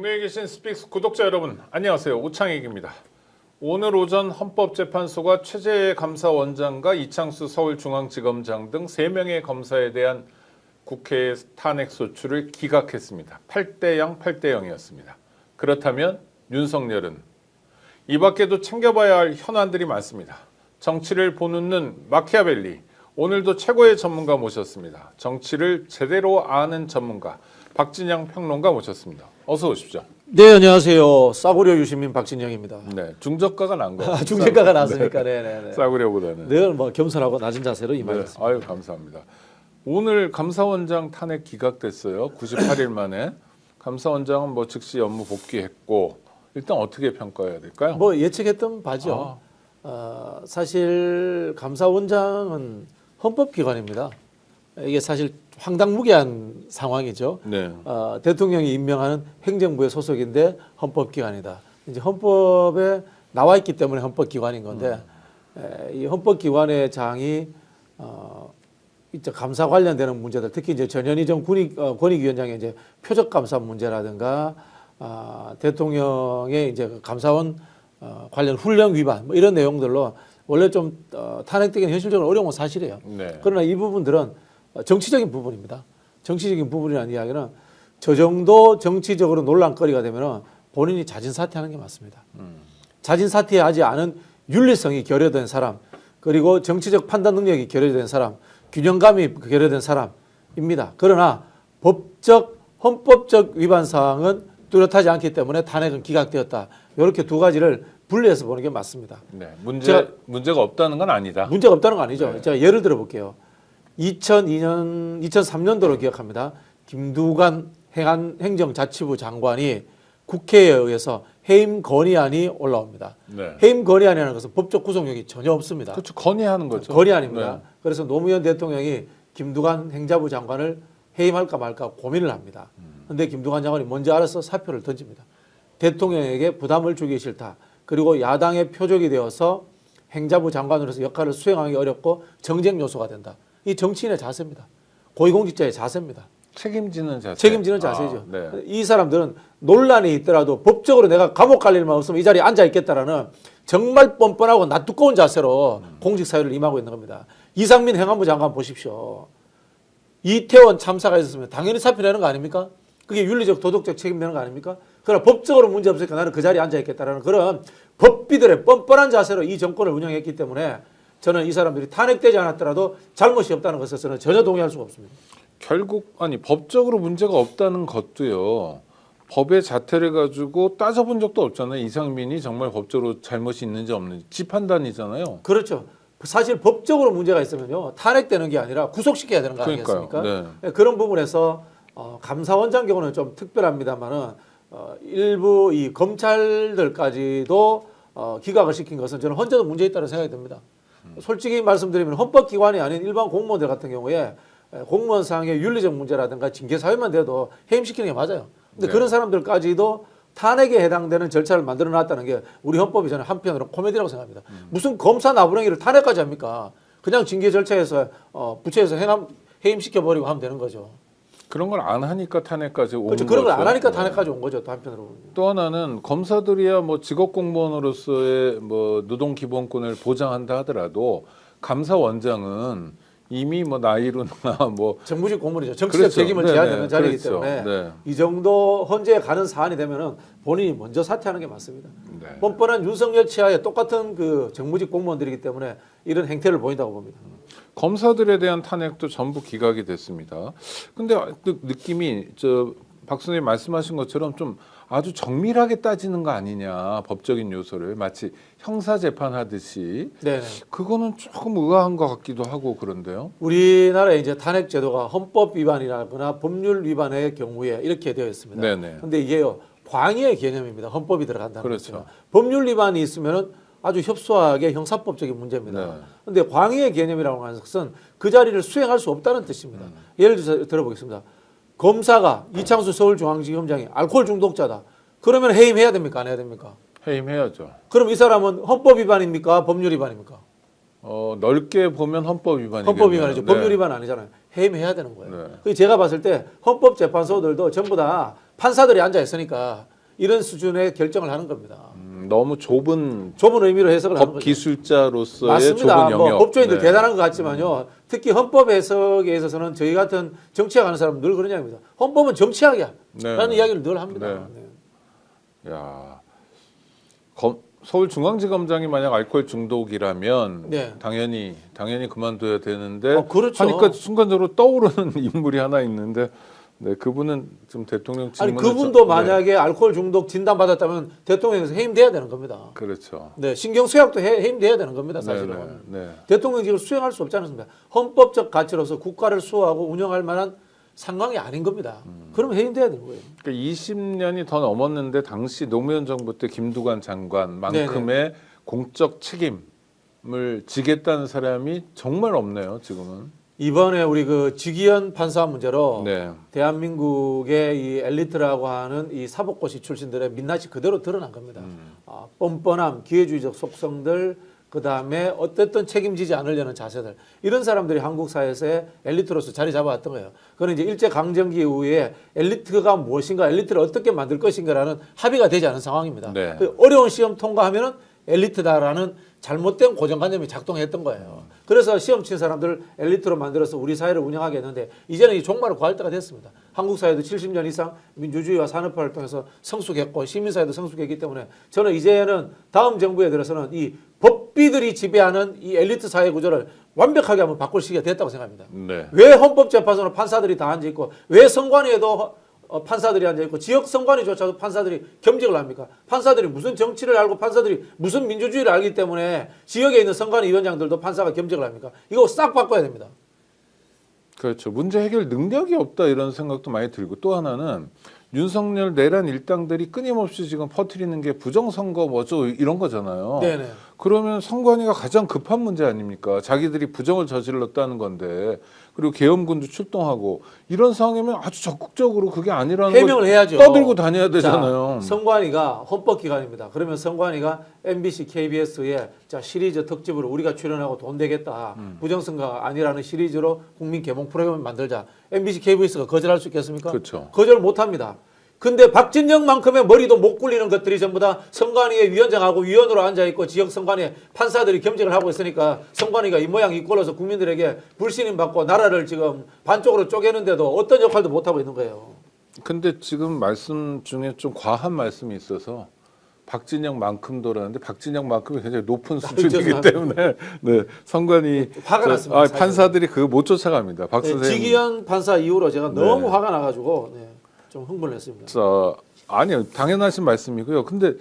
국내에 계신 스픽스 구독자 여러분 안녕하세요. 오창익입니다. 오늘 오전 헌법재판소가 최재해 감사원장과 이창수 서울중앙지검장 등 3명의 검사에 대한 국회 탄핵소추를 기각했습니다. 8대0, 8대0이었습니다. 그렇다면 윤석열은 이 밖에도 챙겨봐야 할 현안들이 많습니다. 정치를 보는 마키아벨리, 오늘도 최고의 전문가 모셨습니다. 정치를 제대로 아는 전문가 박진영 평론가 모셨습니다. 어서 오십시오. 네, 안녕하세요. 싸구려 유시민 박진영입니다. 네, 중저가가 난 거. 중저가가 났으니까, 네. 싸구려보다는. 늘 뭐 겸손하고 낮은 자세로 임하겠습니다. 네, 아유 감사합니다. 오늘 감사원장 탄핵 기각됐어요. 98일 만에. 감사원장은 뭐 즉시 업무 복귀했고 일단 어떻게 평가해야 될까요? 뭐 예측했던 바죠. 사실 감사원장은 헌법기관입니다. 이게 사실 황당무계한 상황이죠. 네. 대통령이 임명하는 행정부의 소속인데 헌법기관이다. 이제 헌법에 나와 있기 때문에 헌법기관인 건데 이 헌법기관의 장이 이제 감사 관련되는 문제들, 특히 이제 전현희 전 권익위원장의 이제 표적 감사 문제라든가 대통령의 이제 감사원 관련 훈령 위반 뭐 이런 내용들로 원래 좀 탄핵되기는 현실적으로 어려운 건 사실이에요. 네. 그러나 이 부분들은 정치적인 부분입니다. 정치적인 부분이라는 이야기는 저 정도 정치적으로 논란거리가 되면 본인이 자진 사퇴하는 게 맞습니다. 자진 사퇴하지 않은 윤리성이 결여된 사람, 그리고 정치적 판단 능력이 결여된 사람, 균형감이 결여된 사람입니다. 그러나 헌법적 위반 사항은 뚜렷하지 않기 때문에 탄핵은 기각되었다. 이렇게 두 가지를 분리해서 보는 게 맞습니다. 네. 문제가 없다는 건 아니다. 문제가 없다는 건 아니죠. 네. 제가 예를 들어 볼게요. 2003년도로 기억합니다. 김두관 행정자치부 장관이 국회에 의해서 해임 건의안이 올라옵니다. 네. 해임 건의안이라는 것은 법적 구속력이 전혀 없습니다. 그렇죠. 건의하는 거죠. 건의안입니다. 네. 그래서 노무현 대통령이 김두관 행자부 장관을 해임할까 말까 고민을 합니다. 그런데 김두관 장관이 먼저 알아서 사표를 던집니다. 대통령에게 부담을 주기 싫다. 그리고 야당의 표적이 되어서 행자부 장관으로서 역할을 수행하기 어렵고 정쟁 요소가 된다. 이 정치인의 자세입니다. 고위공직자의 자세입니다. 책임지는 자세. 책임지는 자세죠. 네. 이 사람들은 논란이 있더라도 법적으로 내가 감옥 갈 일만 없으면 이 자리에 앉아 있겠다라는 정말 뻔뻔하고 낯두꺼운 자세로 공직 사회를 임하고 있는 겁니다. 이상민 행안부 장관 보십시오. 이태원 참사가 있었으면 당연히 사표 내는 거 아닙니까? 그게 윤리적 도덕적 책임 내는 거 아닙니까? 그러나 법적으로 문제 없으니까 나는 그 자리에 앉아 있겠다라는 그런 법비들의 뻔뻔한 자세로 이 정권을 운영했기 때문에 저는 이 사람들이 탄핵되지 않았더라도 잘못이 없다는 것에 저는 전혀 동의할 수가 없습니다. 결국 법적으로 문제가 없다는 것도요. 법의 자태를 가지고 따져본 적도 없잖아요. 이상민이 정말 법적으로 잘못이 있는지 없는지 지 판단이잖아요. 그렇죠. 사실 법적으로 문제가 있으면요. 탄핵되는 게 아니라 구속시켜야 되는 거 아니겠습니까? 네. 그런 부분에서 감사원장 경우는 좀 특별합니다만은 일부 이 검찰들까지도 기각을 시킨 것은 저는 헌재도 문제 있다고 생각이 듭니다. 솔직히 말씀드리면 헌법기관이 아닌 일반 공무원들 같은 경우에 공무원상의 윤리적 문제라든가 징계사유만 돼도 해임시키는 게 맞아요. 근데 네. 그런 사람들까지도 탄핵에 해당되는 절차를 만들어 놨다는 게 우리 헌법이 저는 한편으로 코미디라고 생각합니다. 무슨 검사 나부랭이를 탄핵까지 합니까? 그냥 징계 절차에서 부처에서 해임시켜버리고 하면 되는 거죠. 그런 걸 안 하니까 탄핵까지 온 그렇죠. 거죠. 그런 걸 안 하니까 탄핵까지 온 거죠. 또 한편으로. 또 하나는 검사들이야 뭐 직업 공무원으로서의 뭐 노동 기본권을 보장한다 하더라도 감사원장은 이미 뭐 나이로나 뭐 정부직 공무원이죠. 정치적 그렇죠. 책임을 네네. 져야 되는 자리이기 그렇죠. 때문에 네. 이 정도 헌재에 가는 사안이 되면은 본인이 먼저 사퇴하는 게 맞습니다. 네. 뻔뻔한 윤석열 치하에 똑같은 그 정무직 공무원들이기 때문에 이런 행태를 보인다고 봅니다. 검사들에 대한 탄핵도 전부 기각이 됐습니다. 근데 느낌이 박 선생님 말씀하신 것처럼 좀 아주 정밀하게 따지는 거 아니냐, 법적인 요소를 마치 형사 재판하듯이. 네. 그거는 조금 의아한 것 같기도 하고 그런데요. 우리나라의 이제 탄핵 제도가 헌법 위반이라거나 법률 위반의 경우에 이렇게 되어 있습니다. 네네. 근데 이게요 광의의 개념입니다. 헌법이 들어간다는 그렇죠. 거죠. 법률 위반이 있으면은 아주 협소하게 형사법적인 문제입니다. 네. 그런데 광의의 개념이라고 하는 것은 그 자리를 수행할 수 없다는 뜻입니다. 예를 들어서 들어보겠습니다. 검사가 이창수 서울중앙지검장이 알코올 중독자다. 그러면 해임해야 됩니까? 안 해야 됩니까? 해임해야죠. 그럼 이 사람은 헌법 위반입니까? 법률 위반입니까? 넓게 보면 헌법 위반이겠네요. 헌법 위반이죠. 네. 법률 위반 아니잖아요. 해임해야 되는 거예요. 네. 그래서 제가 봤을 때 헌법재판소들도 전부 다 판사들이 앉아 있으니까 이런 수준의 결정을 하는 겁니다. 너무 좁은 의미로 해석을 하는 법 거죠. 기술자로서의 맞습니다. 좁은 뭐 영역. 법조인들 네. 대단한 것 같지만요. 특히 헌법 해석에 있어서는 저희 같은 정치학 하는 사람은 늘 그런 이야기입니다. 헌법은 정치학이야. 네. 라는 이야기를 늘 합니다. 네. 네. 야, 서울중앙지검장이 만약 알코올 중독이라면 네. 당연히 그만둬야 되는데 그렇죠. 하니까 순간적으로 떠오르는 인물이 하나 있는데 네, 그분은 좀 대통령 아니 질문을 그분도 만약에 알코올 중독 진단 받았다면 대통령에서 해임돼야 되는 겁니다. 그렇죠. 네, 신경수약도 해임돼야 되는 겁니다. 사실은. 네. 대통령직을 수행할 수 없지 않습니까? 헌법적 가치로서 국가를 수호하고 운영할 만한 상황이 아닌 겁니다. 그러면 해임돼야 되는 거예요. 그러니까 20년이 더 넘었는데 당시 노무현 정부 때 김두관 장관만큼의 공적 책임을 지겠다는 사람이 정말 없네요. 지금은. 이번에 우리 그 지기현 판사 문제로 네. 대한민국의 이 엘리트라고 하는 이 사법고시 출신들의 민낯이 그대로 드러난 겁니다. 뻔뻔함, 기회주의적 속성들, 그 다음에 어쨌든 책임지지 않으려는 자세들, 이런 사람들이 한국 사회에서의 엘리트로서 자리 잡아왔던 거예요. 그건 이제 일제 강점기 이후에 엘리트가 무엇인가, 엘리트를 어떻게 만들 것인가라는 합의가 되지 않은 상황입니다. 네. 그 어려운 시험 통과하면은 엘리트다라는 잘못된 고정관념이 작동했던 거예요. 그래서 시험 친 사람들을 엘리트로 만들어서 우리 사회를 운영하게 했는데 이제는 이 종말을 구할 때가 됐습니다. 한국 사회도 70년 이상 민주주의와 산업화 활동에서 성숙했고 시민사회도 성숙했기 때문에 저는 이제는 다음 정부에 들어서는 이 법비들이 지배하는 이 엘리트 사회 구조를 완벽하게 한번 바꿀 시기가 됐다고 생각합니다. 네. 왜 헌법재판소는 판사들이 다 앉아있고 왜 선관위에도 판사들이 앉아있고 지역 선관위조차도 판사들이 겸직을 합니까? 판사들이 무슨 정치를 알고 판사들이 무슨 민주주의를 알기 때문에 지역에 있는 선관위 위원장들도 판사가 겸직을 합니까? 이거 싹 바꿔야 됩니다. 그렇죠. 문제 해결 능력이 없다 이런 생각도 많이 들고 또 하나는 윤석열 내란 일당들이 끊임없이 지금 퍼뜨리는 게 부정선거 뭐죠 이런 거잖아요. 네네. 그러면 선관위가 가장 급한 문제 아닙니까? 자기들이 부정을 저질렀다는 건데 그리고 계엄군도 출동하고 이런 상황이면 아주 적극적으로 그게 아니라는 해명을 걸 해야죠. 떠들고 다녀야 되잖아요. 자, 선관위가 헌법기관입니다. 그러면 선관위가 MBC, KBS에 자 시리즈 특집으로 우리가 출연하고 돈 되겠다. 부정선거가 아니라는 시리즈로 국민 개봉 프로그램을 만들자. MBC, KBS가 거절할 수 있겠습니까? 그렇죠. 거절 못합니다. 근데 박진영만큼의 머리도 못 굴리는 것들이 전부 다 선관위의 위원장하고 위원으로 앉아있고 지역 선관위에 판사들이 겸직을 하고 있으니까 선관위가 이 모양 이 꼴로서 국민들에게 불신임 받고 나라를 지금 반쪽으로 쪼개는데도 어떤 역할도 못하고 있는 거예요. 근데 지금 말씀 중에 좀 과한 말씀이 있어서 박진영만큼도라는데 박진영만큼이 굉장히 높은 수준이기 죄송합니다. 때문에 네, 선관위 화가 났습니다. 사실은. 판사들이 그거 못 쫓아갑니다. 박 네, 선생님. 지기현 판사 이후로 제가 너무 네. 화가 나가지고 네, 좀 흥분을 했습니다. 자, 아니요. 당연하신 말씀이고요. 근데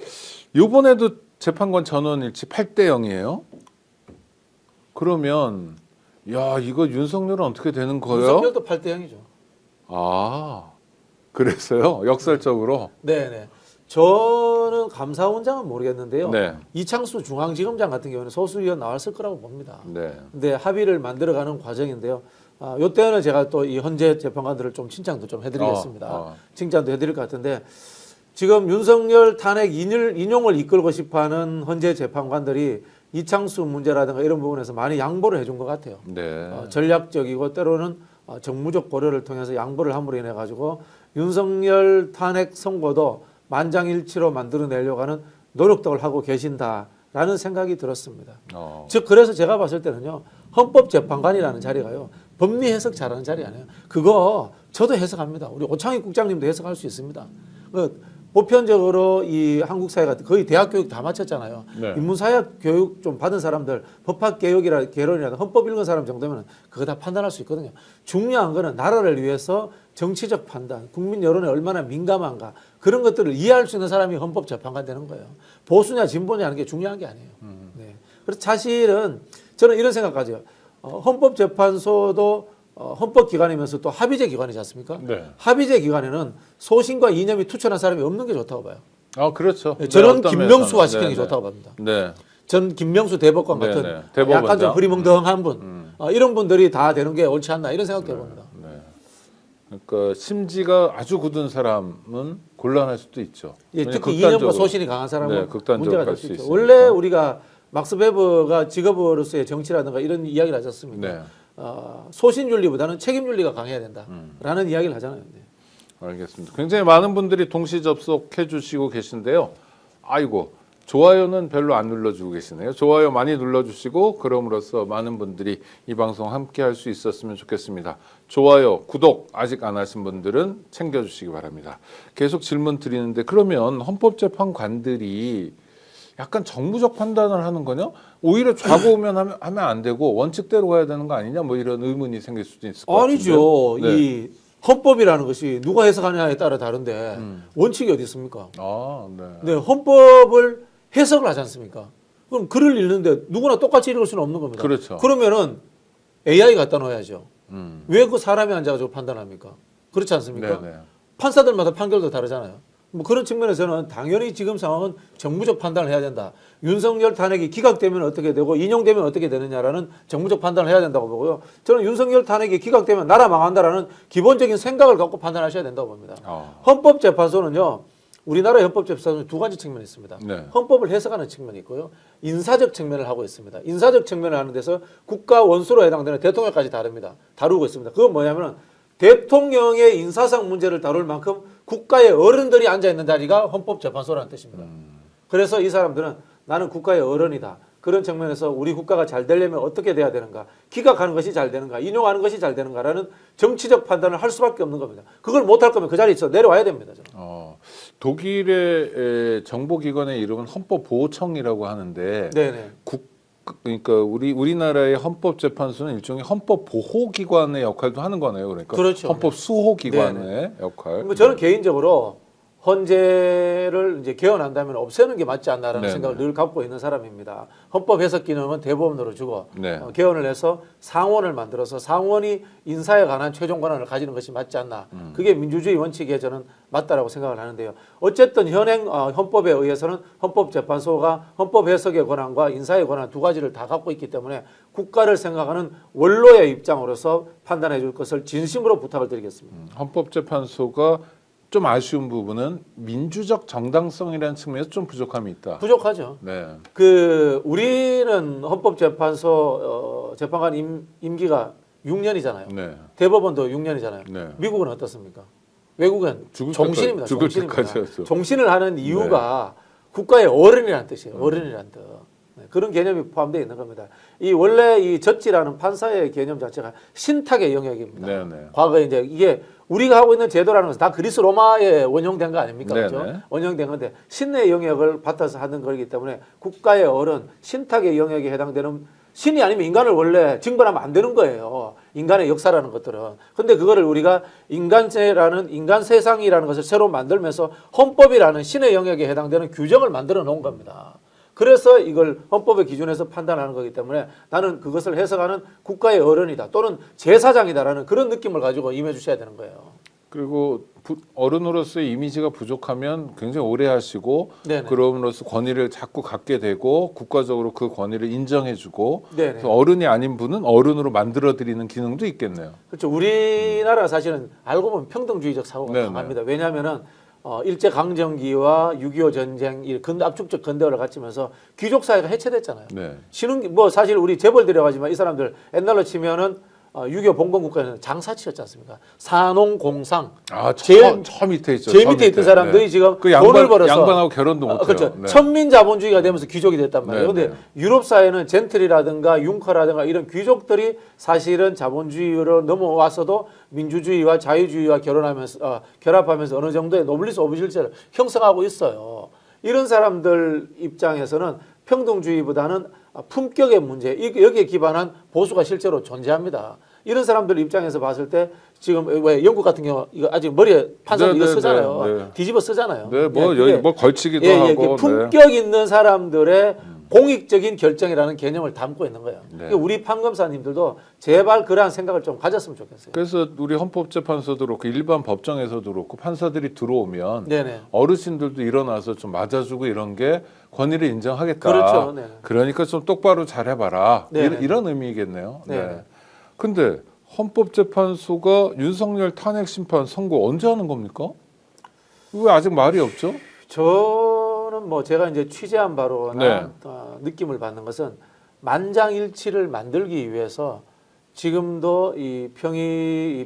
이번에도 재판관 전원 일치 8대 0이에요. 그러면 야, 이거 윤석열은 어떻게 되는 거예요? 윤석열도 8대 0이죠. 아, 그래서요? 역설적으로? 네네. 저는 감사원장은 모르겠는데요. 네. 이창수 중앙지검장 같은 경우는 소수위원 나왔을 거라고 봅니다. 네. 근데 합의를 만들어가는 과정인데요. 이때는 제가 또 이 헌재 재판관들을 좀 칭찬도 좀 해드리겠습니다. 칭찬도 해드릴 것 같은데 지금 윤석열 탄핵 인용을 이끌고 싶어하는 헌재 재판관들이 이창수 문제라든가 이런 부분에서 많이 양보를 해준 것 같아요. 네. 전략적이고 때로는 정무적 고려를 통해서 양보를 함으로 인해 가지고 윤석열 탄핵 선고도 만장일치로 만들어내려고 하는 노력들을 하고 계신다라는 생각이 들었습니다. 즉 그래서 제가 봤을 때는요. 헌법재판관이라는 자리가요. 법리 해석 잘하는 자리 아니에요. 그거 저도 해석합니다. 우리 오창익 국장님도 해석할 수 있습니다. 보편적으로 이 한국 사회가 거의 대학 교육 다 마쳤잖아요. 네. 인문사회 교육 좀 받은 사람들, 법학개혁이라 개론이라 헌법 읽은 사람 정도면 그거 다 판단할 수 있거든요. 중요한 거는 나라를 위해서 정치적 판단, 국민 여론에 얼마나 민감한가 그런 것들을 이해할 수 있는 사람이 헌법재판관 되는 거예요. 보수냐 진보냐 하는 게 중요한 게 아니에요. 네. 그래서 사실은 저는 이런 생각까지요. 헌법재판소도 헌법기관이면서 또 합의제 기관이지 않습니까? 네. 합의제 기관에는 소신과 이념이 투철한 사람이 없는 게 좋다고 봐요. 아, 그렇죠. 네, 저는 어떤 김명수화 면에서는. 시키는 게 네, 좋다고 봅니다. 네. 전 김명수 대법관 네, 같은 네. 대법원장. 약간 좀 흐리멍덩한 분 이런 분들이 다 되는 게 옳지 않나 이런 생각해 봅니다. 네. 그러니까 심지가 아주 굳은 사람은 곤란할 수도 있죠. 예, 왜냐면 특히 이념과 극단적으로. 소신이 강한 사람은 네, 극단적으로 문제가 갈 될 수 수 있죠. 있으니까. 원래 우리가 막스 베버가 직업으로서의 정치라든가 이런 이야기를 하지 않습니까? 네. 소신윤리보다는 책임윤리가 강해야 된다라는 이야기를 하잖아요. 네. 알겠습니다. 굉장히 많은 분들이 동시 접속해 주시고 계신데요. 아이고, 좋아요는 별로 안 눌러주고 계시네요. 좋아요 많이 눌러주시고 그럼으로써 많은 분들이 이 방송 함께 할 수 있었으면 좋겠습니다. 좋아요, 구독 아직 안 하신 분들은 챙겨주시기 바랍니다. 계속 질문 드리는데 그러면 헌법재판관들이 약간 정무적 판단을 하는 거냐? 오히려 좌고우면 하면 안 되고 원칙대로 가야 되는 거 아니냐? 뭐 이런 의문이 생길 수도 있을 것 같은데. 아니죠. 네. 이 헌법이라는 것이 누가 해석하느냐에 따라 다른데 원칙이 어디 있습니까? 아, 네. 네, 헌법을 해석을 하지 않습니까? 그럼 글을 읽는데 누구나 똑같이 읽을 수는 없는 겁니다. 그렇죠. 그러면은 AI 갖다 놓아야죠. 왜 그 사람이 앉아가지고 판단합니까? 그렇지 않습니까? 네네. 판사들마다 판결도 다르잖아요. 뭐 그런 측면에서는 당연히 지금 상황은 정무적 판단을 해야 된다. 윤석열 탄핵이 기각되면 어떻게 되고 인용되면 어떻게 되느냐라는 정무적 판단을 해야 된다고 보고요. 저는 윤석열 탄핵이 기각되면 나라 망한다라는 기본적인 생각을 갖고 판단하셔야 된다고 봅니다. 헌법재판소는요. 우리나라 헌법재판소는 두 가지 측면이 있습니다. 네. 헌법을 해석하는 측면이 있고요. 인사적 측면을 하고 있습니다. 인사적 측면을 하는 데서 국가 원수로 해당되는 대통령까지 다루고 있습니다. 그건 뭐냐면은 대통령의 인사상 문제를 다룰 만큼 국가의 어른들이 앉아있는 자리가 헌법재판소라는 뜻입니다. 그래서 이 사람들은 나는 국가의 어른이다. 그런 측면에서 우리 국가가 잘 되려면 어떻게 돼야 되는가. 기각하는 것이 잘 되는가. 인용하는 것이 잘 되는가라는 정치적 판단을 할 수밖에 없는 겁니다. 그걸 못할 거면 그 자리에서 내려와야 됩니다. 저는. 독일의 정보기관의 이름은 헌법보호청이라고 하는데 네네. 그러니까 우리나라의 헌법재판소는 일종의 헌법보호기관의 역할도 하는 거네요. 그러니까 그렇죠. 헌법수호기관의 역할. 뭐 저는 개인적으로 헌재를 이제 개헌한다면 없애는 게 맞지 않나라는 네네. 생각을 늘 갖고 있는 사람입니다. 헌법 해석 기능은 대법원으로 주고 네. 개헌을 해서 상원을 만들어서 상원이 인사에 관한 최종 권한을 가지는 것이 맞지 않나. 그게 민주주의 원칙에 저는 맞다라고 생각을 하는데요. 어쨌든 현행 헌법에 의해서는 헌법재판소가 헌법 해석의 권한과 인사의 권한 두 가지를 다 갖고 있기 때문에 국가를 생각하는 원로의 입장으로서 판단해 줄 것을 진심으로 부탁을 드리겠습니다. 헌법재판소가 좀 아쉬운 부분은 민주적 정당성이라는 측면에서 좀 부족함이 있다. 부족하죠. 네. 우리는 헌법재판소 재판관 임기가 6년이잖아요. 네. 대법원도 6년이잖아요. 네. 미국은 어떻습니까? 외국은 죽을 종신입니다. 죽을 종신입니다. 때까지였죠. 종신을 하는 이유가 국가의 어른이라는 뜻이에요. 어른이라는 뜻. 네, 그런 개념이 포함되어 있는 겁니다. 이 원래 이 젖지라는 판사의 개념 자체가 신탁의 영역입니다. 네네. 과거에 이제 이게 우리가 하고 있는 제도라는 것은 다 그리스 로마에 원용된 거 아닙니까? 네네. 그렇죠? 원용된 건데 신의 영역을 바탕에서 하는 거기 때문에 국가의 어른, 신탁의 영역에 해당되는 신이 아니면 인간을 원래 징벌하면 안 되는 거예요. 인간의 역사라는 것들은. 근데 그거를 우리가 인간세라는 인간 세상이라는 것을 새로 만들면서 헌법이라는 신의 영역에 해당되는 규정을 만들어 놓은 겁니다. 그래서 이걸 헌법의 기준에서 판단하는 거기 때문에 나는 그것을 해석하는 국가의 어른이다 또는 제사장이다라는 그런 느낌을 가지고 임해 주셔야 되는 거예요. 그리고 어른으로서의 이미지가 부족하면 굉장히 오래 하시고 네네. 그럼으로써 권위를 자꾸 갖게 되고 국가적으로 그 권위를 인정해주고 네네. 그래서 어른이 아닌 분은 어른으로 만들어드리는 기능도 있겠네요. 그렇죠. 우리나라 사실은 알고 보면 평등주의적 사고가 네네. 강합니다. 왜냐하면은 일제강점기와 6.25 전쟁, 이 압축적 근대화를 갖추면서 귀족 사회가 해체됐잖아요. 네. 뭐 사실 우리 재벌 들여가지만 이 사람들 옛날로 치면은 6.25 봉건국가에는 장사치였지 않습니까? 산농공상. 저 밑에 있죠. 제일 밑에 있던 사람들이 지금 그 돈을 벌어서 양반하고 결혼도 못해요. 그렇죠. 네. 천민 자본주의가 되면서 귀족이 됐단 말이에요. 네, 그런데 네. 유럽 사회는 젠틀이라든가 융커라든가 이런 귀족들이 사실은 자본주의로 넘어왔어도 민주주의와 자유주의와 결합하면서 어느 정도의 노블리스 오브 실체를 형성하고 있어요. 이런 사람들 입장에서는 평등주의보다는 품격의 문제, 여기에 기반한 보수가 실제로 존재합니다. 이런 사람들 입장에서 봤을 때 지금 왜 영국 같은 경우 이거 아직 머리에 판사도 이거 쓰잖아요. 네. 뒤집어 쓰잖아요. 네, 뭐 그게 여기 뭐 걸치기도 예, 하고. 품격 있는 사람들의 공익적인 결정이라는 개념을 담고 있는 거예요. 네. 그러니까 우리 판검사님들도 제발 그러한 생각을 좀 가졌으면 좋겠어요. 그래서 우리 헌법재판소도 그렇고 일반 법정에서도 그렇고 판사들이 들어오면 네네. 어르신들도 일어나서 좀 맞아주고 이런 게 권위를 인정하겠다. 그렇죠. 네네. 그러니까 좀 똑바로 잘해봐라. 네네. 이런 의미겠네요. 네네. 네. 근데 헌법재판소가 윤석열 탄핵 심판 선고 언제 하는 겁니까? 왜 아직 말이 없죠? 저는 뭐 제가 이제 취재한 바로나 네. 느낌을 받는 것은 만장일치를 만들기 위해서 지금도 이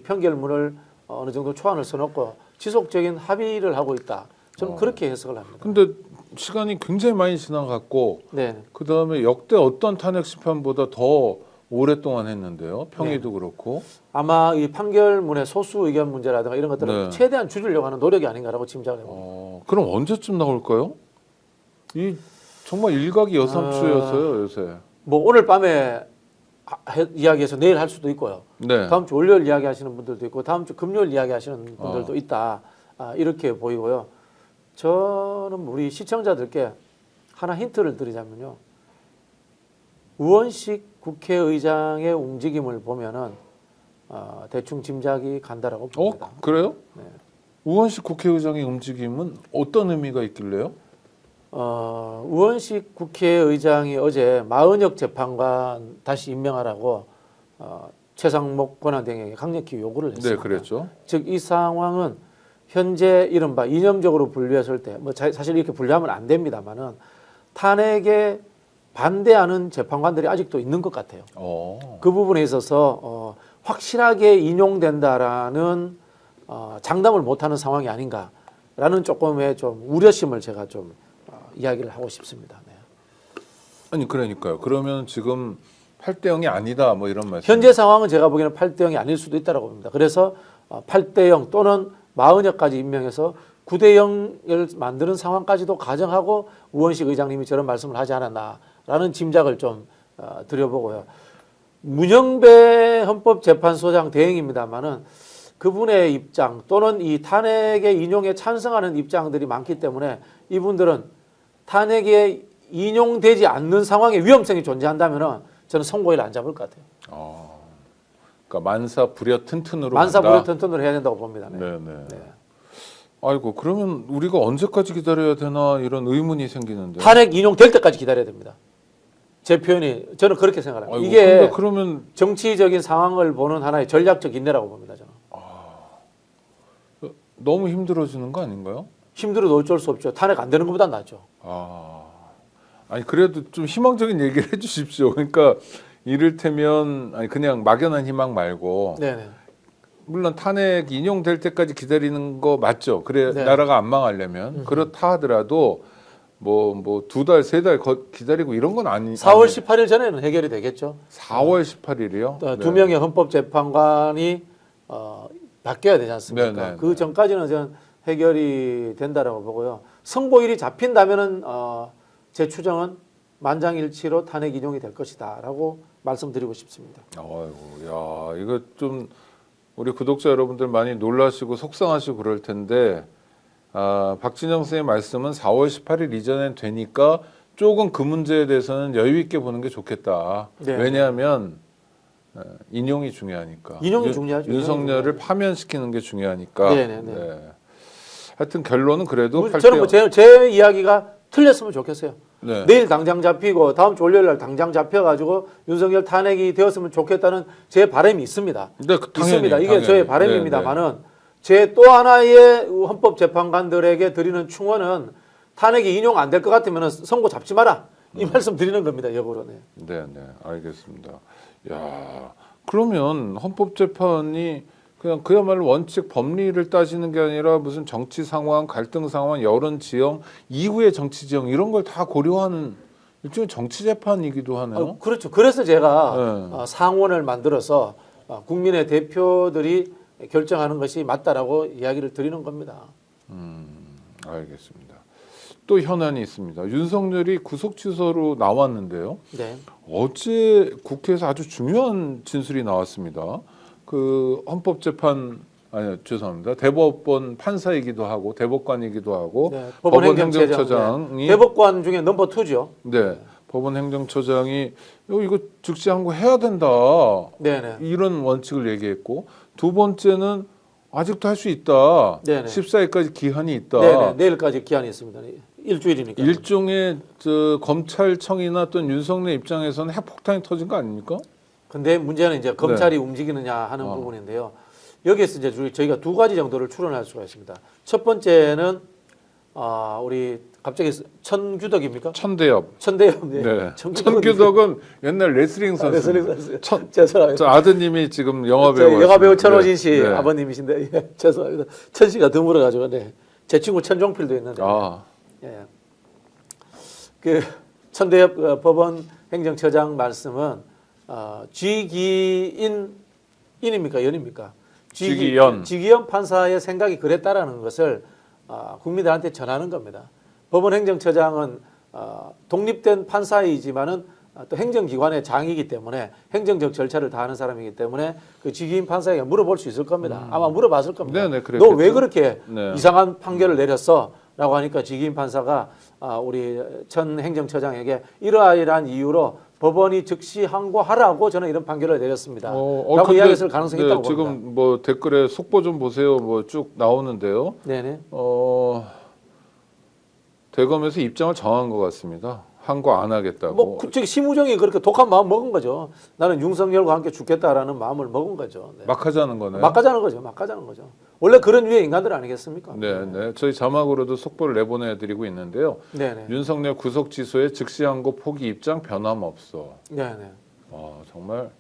평결문을 어느 정도 초안을 써놓고 지속적인 합의를 하고 있다. 저는 그렇게 해석을 합니다. 근데 시간이 굉장히 많이 지나갔고 네. 그다음에 역대 어떤 탄핵 심판보다 더 오랫동안 했는데요. 평의도 그렇고. 아마 이 판결문의 소수 의견 문제라든가 이런 것들을 네. 최대한 줄이려고 하는 노력이 아닌가라고 짐작을 해봅니다. 그럼 언제쯤 나올까요? 이 정말 일각이 여삼추여서요 요새. 뭐 오늘 밤에 이야기해서 내일 할 수도 있고요. 네. 다음 주 월요일 이야기하시는 분들도 있고 다음 주 금요일 이야기하시는 분들도 있다. 이렇게 보이고요. 저는 우리 시청자들께 하나 힌트를 드리자면요. 우원식 국회의장의 움직임을 보면은 대충 짐작이 간다라고 봅니다. 그래요? 네. 우원식 국회의장의 움직임은 어떤 의미가 있길래요? 우원식 국회의장이 어제 마은혁 재판관 다시 임명하라고 최상목 권한대행에게 강력히 요구를 했습니다. 네, 그랬죠. 즉 이 상황은 현재 이른바 이념적으로 분류했을 때 뭐 사실 이렇게 분류하면 안 됩니다만은 탄핵에 반대하는 재판관들이 아직도 있는 것 같아요. 그 부분에 있어서 확실하게 인용된다라는 장담을 못하는 상황이 아닌가라는 조금의 좀 우려심을 제가 좀 이야기를 하고 싶습니다. 네. 아니 그러니까요. 그러면 지금 8대 0이 아니다 뭐 이런 말씀. 현재 상황은 제가 보기에는 8대 0이 아닐 수도 있다고 봅니다. 그래서 8대 0 또는 40여까지 임명해서 9대 0을 만드는 상황까지도 가정하고 우원식 의장님이 저런 말씀을 하지 않았나라는 짐작을 좀 드려보고요. 문영배 헌법재판소장 대행입니다만은 그분의 입장 또는 이 탄핵의 인용에 찬성하는 입장들이 많기 때문에 이분들은 탄핵에 인용되지 않는 상황의 위험성이 존재한다면은 저는 선고일 안 잡을 것 같아요. 그러니까 만사 불여 튼튼으로 만사 간다. 불여 튼튼으로 해야 된다고 봅니다. 네. 네네. 네. 아이고 그러면 우리가 언제까지 기다려야 되나 이런 의문이 생기는데. 탄핵 인용될 때까지 기다려야 됩니다. 제 표현이 저는 그렇게 생각합니다. 아이고, 이게 근데 그러면 정치적인 상황을 보는 하나의 전략적 인내라고 봅니다. 저는. 너무 힘들어지는 거 아닌가요? 힘들어도 어쩔 수 없죠. 탄핵 안 되는 것보다 낫죠. 아니 그래도 좀 희망적인 얘기를 해주십시오. 그러니까 이를테면 아니 그냥 막연한 희망 말고 네네. 물론 탄핵 인용될 때까지 기다리는 거 맞죠. 그래 네. 나라가 안 망하려면 그렇다 하더라도 뭐 2달 3달 기다리고 이런 건 아니. 4월 18일 전에는 해결이 되겠죠. 4월 18일이요? 두 명의 헌법재판관이 바뀌어야 되지 않습니까? 네네. 그 전까지는 저는 해결이 된다라고 보고요. 선고일이 잡힌다면은 제 추정은 만장일치로 탄핵 인용이 될 것이다라고 말씀드리고 싶습니다. 아이고, 야 이거 좀 우리 구독자 여러분들 많이 놀라시고 속상하시고 그럴 텐데 박진영 선생의 말씀은 4월 18일 이전엔 되니까 조금 그 문제에 대해서는 여유 있게 보는 게 좋겠다. 네. 왜냐하면 인용이 중요하니까. 인용이 중요하죠. 윤석열을 파면시키는 게 중요하니까. 네네네. 네. 하여튼 결론은 그래도 저는 뭐 제 이야기가 틀렸으면 좋겠어요. 네. 내일 당장 잡히고 다음 주 월요일 날 당장 잡혀가지고 윤석열 탄핵이 되었으면 좋겠다는 제 바람이 있습니다. 네, 있습니다. 이게 당연히. 저의 바람입니다만은 제 또 하나의 헌법재판관들에게 드리는 충원은 탄핵이 인용 안 될 것 같으면 선고 잡지 마라. 이 말씀 드리는 겁니다. 역으로. 네. 네, 알겠습니다. 야, 그러면 헌법재판이 그냥 그야말로 원칙 법리를 따지는 게 아니라 무슨 정치 상황, 갈등 상황, 여론 지형, 이후의 정치 지형 이런 걸 다 고려하는 일종의 정치 재판이기도 하네요. 그렇죠. 그래서 제가 상원을 만들어서 국민의 대표들이 결정하는 것이 맞다라고 이야기를 드리는 겁니다. 알겠습니다. 또 현안이 있습니다. 윤석열이 구속 취소로 나왔는데요. 네. 어제 국회에서 아주 중요한 진술이 나왔습니다. 그 죄송합니다. 대법원 판사이기도 하고 대법관이기도 하고 네, 법원 행정처장이 네. 대법관 중에 넘버 2죠. 네. 법원 행정처장이 이거 즉시 항고해야 된다. 네네. 이런 원칙을 얘기했고 두 번째는 아직도 할 수 있다. 네네. 14일까지 기한이 있다. 네네. 내일까지 기한이 있습니다. 일주일이니까. 일종의 검찰청이나 또는 윤석열 입장에서는 핵폭탄이 터진 거 아닙니까? 근데 문제는 이제 검찰이 움직이느냐 하는 부분인데요. 여기에서 이제 저희가 두 가지 정도를 추론할 수가 있습니다. 첫 번째는 우리 갑자기 천규덕입니까? 천대엽. 천대엽. 네. 네. 천규덕은 옛날 레슬링 선수. 레슬링 선수. 죄송합니다. 저 아드님이 지금 영화배우. 영화배우 천호진 씨 네. 아버님이신데 예, 죄송합니다. 천 씨가 드물어가지고 네. 제 친구 천종필도 있는데. 예. 그 천대엽 법원 행정처장 말씀은 쥐기인입니까 연입니까? 쥐기연 판사의 생각이 그랬다라는 것을 국민들한테 전하는 겁니다. 법원 행정처장은 독립된 판사이지만은 또 행정기관의 장이기 때문에 행정적 절차를 다하는 사람이기 때문에 그 쥐기인 판사에게 물어볼 수 있을 겁니다. 아마 물어봤을 겁니다. 너 왜 그렇게 이상한 판결을 내렸어? 라고 하니까 쥐기인 판사가 우리 전 행정처장에게 이러이러한 이유로 법원이 즉시 항고하라고 저는 이런 판결을 내렸습니다. 라고 이야기했을 가능성이 있다고 봅니다. 지금 뭐 댓글에 속보 좀 보세요. 뭐 쭉 나오는데요. 네네. 대검에서 입장을 정한 것 같습니다. 항고 안 하겠다고. 뭐 저기 심우정이 그렇게 독한 마음 먹은 거죠. 나는 윤석열과 함께 죽겠다라는 마음을 먹은 거죠. 네. 막 하자는 거네요. 막 하자는 거죠. 막 하자는 거죠. 원래 그런 류의 인간들 아니겠습니까? 네, 네. 저희 자막으로도 속보를 내보내드리고 있는데요. 네네. 윤석열 구속 취소에 즉시 항고 포기 입장 변함없어. 네네. 정말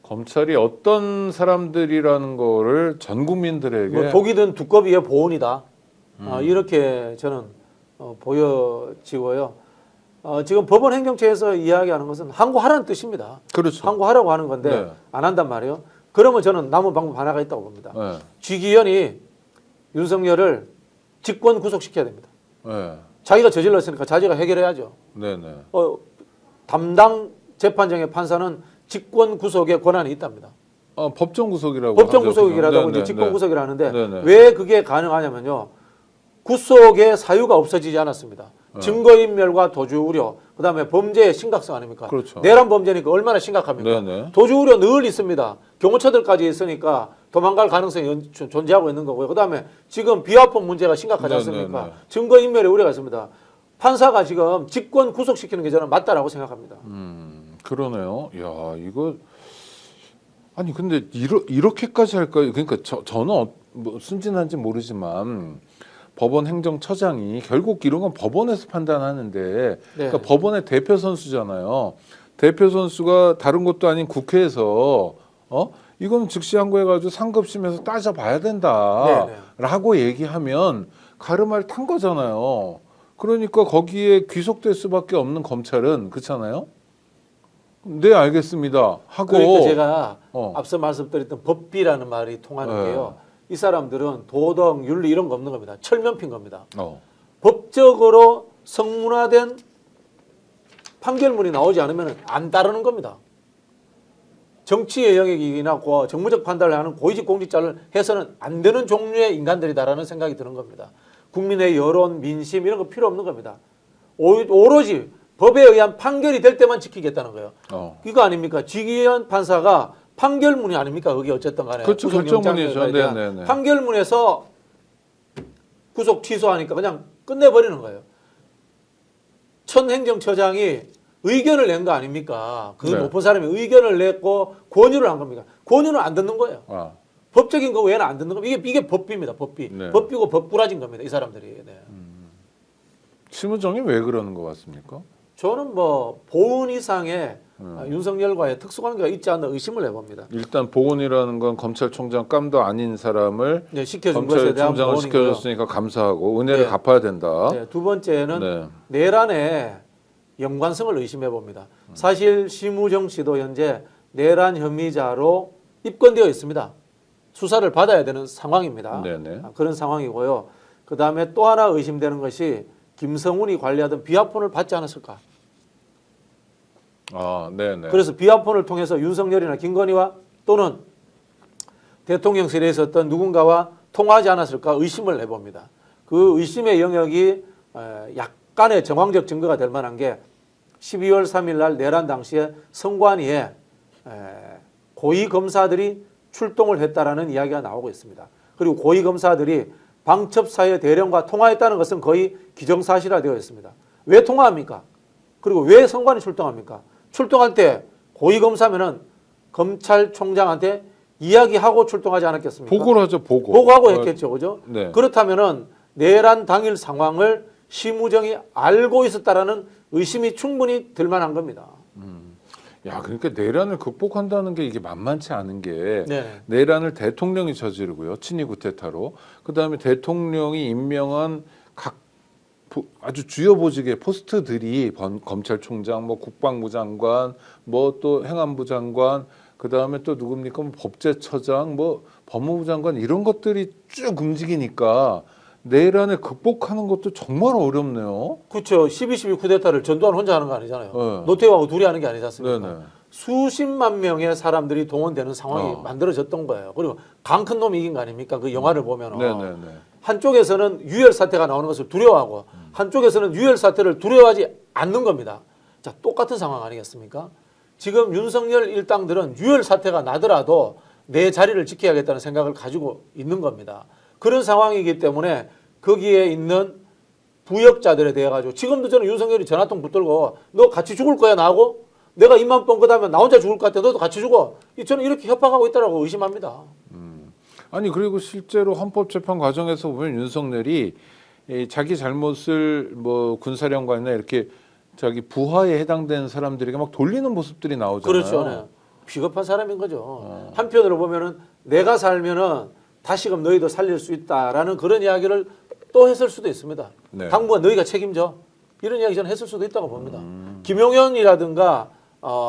검찰이 어떤 사람들이라는 거를 전 국민들에게 뭐 독이든 두꺼비의 보온이다. 이렇게 저는 보여지고요. 지금 법원 행정처에서 이야기하는 것은 항고하라는 뜻입니다. 그렇죠. 항고하라고 하는 건데 네. 안 한단 말이에요. 그러면 저는 남은 방법 하나가 있다고 봅니다. 네. 쥐기현이 윤석열을 직권 구속시켜야 됩니다. 네. 자기가 저질렀으니까 자기가 해결해야죠. 네네. 담당 재판정의 판사는 직권 구속의 권한이 있답니다. 법정 구속이라고. 법정 구속이라고 하죠. 이제 직권 구속이라 하는데 네네. 왜 그게 가능하냐면요. 구속의 사유가 없어지지 않았습니다. 증거인멸과 도주 우려, 그다음에 범죄의 심각성 아닙니까? 그렇죠. 내란 범죄니까 얼마나 심각합니까? 네네. 도주 우려 늘 있습니다. 경호처들까지 있으니까 도망갈 가능성이 존재하고 있는 거고요. 그다음에 지금 비화폰 문제가 심각하지 않습니까? 네네네. 증거인멸의 우려가 있습니다. 판사가 지금 직권 구속시키는 게 저는 맞다라고 생각합니다. 그러네요. 야, 이거 아니 근데 이렇게까지 할까요? 그러니까 저는 뭐 순진한지 모르지만 법원 행정처장이 결국 이런 건 법원에서 판단하는데 그러니까 법원의 대표 선수잖아요. 대표 선수가 다른 것도 아닌 국회에서 이건 즉시 항고해가지고 상급심에서 따져봐야 된다라고 얘기하면 가름할 탄 거잖아요. 그러니까 거기에 귀속될 수밖에 없는 검찰은 그렇잖아요. 네, 알겠습니다 하고. 그러니까 제가 앞서 말씀드렸던 법비라는 말이 통하는 네. 게요. 이 사람들은 도덕, 윤리 이런 거 없는 겁니다. 철면피인 겁니다. 법적으로 성문화된 판결문이 나오지 않으면 안 따르는 겁니다. 정치의 영역이나 정무적 판단을 하는 고위직 공직자를 해서는 안 되는 종류의 인간들이다라는 생각이 드는 겁니다. 국민의 여론, 민심 이런 거 필요 없는 겁니다. 오로지 법에 의한 판결이 될 때만 지키겠다는 거예요. 이거 아닙니까? 쥐기현 판사가 판결문이 아닙니까? 그게 어쨌든 간에. 그렇죠. 결정문이죠. 네네네. 판결문에서 구속 취소하니까 그냥 끝내버리는 거예요. 천 행정처장이 의견을 낸 거 아닙니까? 그 높은 사람이 의견을 냈고 권유를 한 겁니까? 권유는 안 듣는 거예요. 법적인 거 외에는 안 듣는 겁니다. 이게 법비입니다. 법비. 법비고 법꾸라진 겁니다. 이 사람들이. 네. 심우정이 왜 그러는 것 같습니까? 저는 뭐 보훈 이상의 윤석열과의 특수관계가 있지 않나 의심을 해봅니다. 일단 보훈이라는 건 검찰총장 깜도 아닌 사람을 시켜준 것에 대한 검찰총장을 시켜줬으니까 감사하고 은혜를 갚아야 된다. 두 번째는 내란의 연관성을 의심해 봅니다. 사실 심우정 씨도 현재 내란 혐의자로 입건되어 있습니다. 수사를 받아야 되는 상황입니다. 그런 상황이고요. 그 다음에 또 하나 의심되는 것이 김성훈이 관리하던 비화폰을 받지 않았을까? 그래서 비화폰을 통해서 윤석열이나 김건희와 또는 대통령실에 있었던 누군가와 통화하지 않았을까 의심을 해봅니다. 그 의심의 영역이 약간의 정황적 증거가 될 만한 게 12월 3일 날 내란 당시에 선관위에 고위 검사들이 출동을 했다라는 이야기가 나오고 있습니다. 그리고 고위 검사들이 방첩사의 대령과 통화했다는 것은 거의 기정사실화되어 있습니다. 왜 통화합니까? 그리고 왜 선관위 출동합니까? 출동할 때 고위 검사면은 검찰총장한테 이야기하고 출동하지 않았겠습니까? 보고를 하죠. 보고하고 했겠죠, 그죠? 그렇다면은 내란 당일 상황을 심우정이 알고 있었다라는 의심이 충분히 들 만한 겁니다. 야, 그러니까 내란을 극복한다는 게 이게 만만치 않은 게 네. 내란을 대통령이 저지르고요. 친위 구테타로. 그다음에 대통령이 임명한 각 아주 주요 보직의 포스트들이 검찰총장, 뭐 국방부 장관, 뭐 또 행안부 장관, 그다음에 또 누굽니까? 뭐 법제처장, 뭐 법무부 장관 이런 것들이 쭉 움직이니까 내란을 극복하는 것도 정말 어렵네요. 그렇죠. 12.12 쿠데타를 전두환 혼자 하는 거 아니잖아요. 네. 노태우하고 둘이 하는 게 아니지 않습니까? 네네. 수십만 명의 사람들이 동원되는 상황이 만들어졌던 거예요. 그리고 강 큰 놈이 이긴 거 아닙니까? 그 영화를 보면 네네네. 한쪽에서는 유혈 사태가 나오는 것을 두려워하고 한쪽에서는 유혈 사태를 두려워하지 않는 겁니다. 자, 똑같은 상황 아니겠습니까? 지금 윤석열 일당들은 유혈 사태가 나더라도 내 자리를 지켜야겠다는 생각을 가지고 있는 겁니다. 그런 상황이기 때문에 거기에 있는 부역자들에 대해 가지고 지금도 저는 윤석열이 전화통 붙들고 너 같이 죽을 거야 나하고 내가 입만 뻥끗하면 나 혼자 죽을 것 같아 너도 같이 죽어 저는 이렇게 협박하고 있다라고 의심합니다. 아니 그리고 실제로 헌법재판 과정에서 보면 윤석열이 이 자기 잘못을 뭐 군사령관이나 이렇게 자기 부하에 해당되는 사람들에게 막 돌리는 모습들이 나오잖아요. 그렇죠. 네. 비겁한 사람인 거죠. 한편으로 보면은 내가 살면은 다시금 너희도 살릴 수 있다라는 그런 이야기를 또 했을 수도 있습니다. 네. 당분간 너희가 책임져. 이런 이야기 저는 했을 수도 있다고 봅니다. 김용현이라든가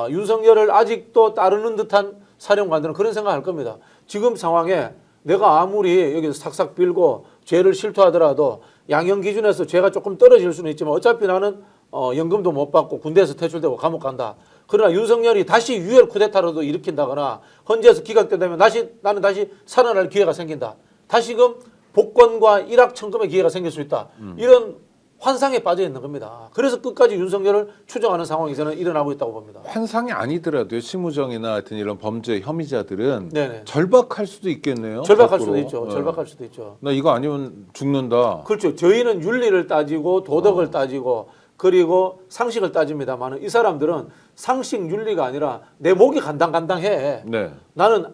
윤석열을 아직도 따르는 듯한 사령관들은 그런 생각할 겁니다. 지금 상황에 내가 아무리 여기서 삭삭 빌고 죄를 실토하더라도 양형 기준에서 죄가 조금 떨어질 수는 있지만 어차피 나는 연금도 못 받고 군대에서 퇴출되고 감옥 간다. 그러나 윤석열이 다시 유혈 쿠데타로도 일으킨다거나 헌재에서 기각된다면 나는 다시 살아날 기회가 생긴다. 다시금 복권과 일확천금의 기회가 생길 수 있다. 이런 환상에 빠져 있는 겁니다. 그래서 끝까지 윤석열을 추정하는 상황이 저는 일어나고 있다고 봅니다. 환상이 아니더라도요. 심우정이나 하여튼 이런 범죄 혐의자들은 네네. 절박할 수도 있겠네요. 절박할 거꾸로. 수도 있죠. 네. 절박할 수도 있죠. 나 이거 아니면 죽는다. 그렇죠. 저희는 윤리를 따지고 도덕을 따지고 그리고 상식을 따집니다만 이 사람들은 상식 윤리가 아니라 내 목이 간당간당해. 네. 나는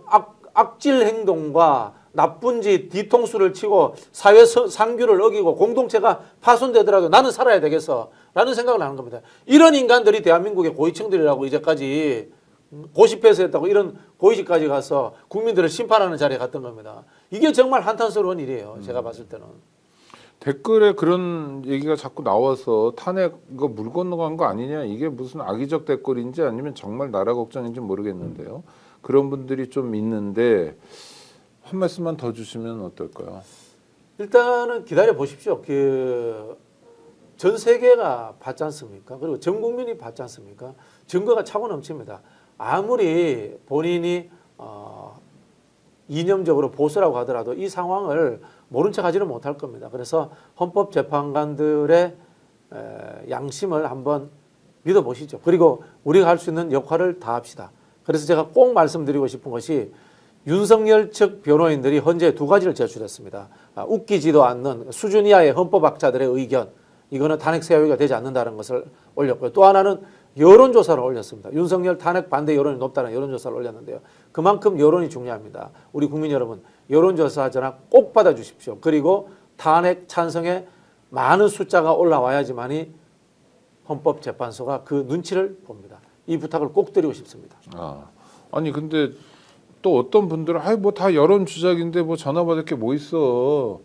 악질 행동과 나쁜 짓 뒤통수를 치고 사회 상규를 어기고 공동체가 파손되더라도 나는 살아야 되겠어 라는 생각을 하는 겁니다. 이런 인간들이 대한민국의 고위층들이라고 이제까지 고시패스 했다고 이런 고위직까지 가서 국민들을 심판하는 자리에 갔던 겁니다. 이게 정말 한탄스러운 일이에요. 제가 봤을 때는. 댓글에 그런 얘기가 자꾸 나와서 탄핵 이거 물 건너간 거 아니냐 이게 무슨 악의적 댓글인지 아니면 정말 나라 걱정인지 모르겠는데요. 그런 분들이 좀 있는데 한 말씀만 더 주시면 어떨까요? 일단은 기다려 보십시오. 전 세계가 봤지 않습니까? 그리고 전 국민이 봤지 않습니까? 증거가 차고 넘칩니다. 아무리 본인이 이념적으로 보수라고 하더라도 이 상황을 모른 척하지는 못할 겁니다. 그래서 헌법재판관들의 양심을 한번 믿어보시죠. 그리고 우리가 할 수 있는 역할을 다합시다. 그래서 제가 꼭 말씀드리고 싶은 것이 윤석열 측 변호인들이 헌재에 두 가지를 제출했습니다. 웃기지도 않는 수준 이하의 헌법학자들의 의견, 이거는 탄핵 사유가 되지 않는다는 것을 올렸고요. 또 하나는 여론조사를 올렸습니다. 윤석열 탄핵 반대 여론이 높다는 여론조사를 올렸는데요. 그만큼 여론이 중요합니다. 우리 국민 여러분, 여론조사 전화 꼭 받아주십시오. 그리고 탄핵 찬성에 많은 숫자가 올라와야지만이 헌법재판소가 그 눈치를 봅니다. 이 부탁을 꼭 드리고 싶습니다. 아니 근데 또 어떤 분들은 뭐 다 여론 주작인데 뭐 전화 받을 게 뭐 있어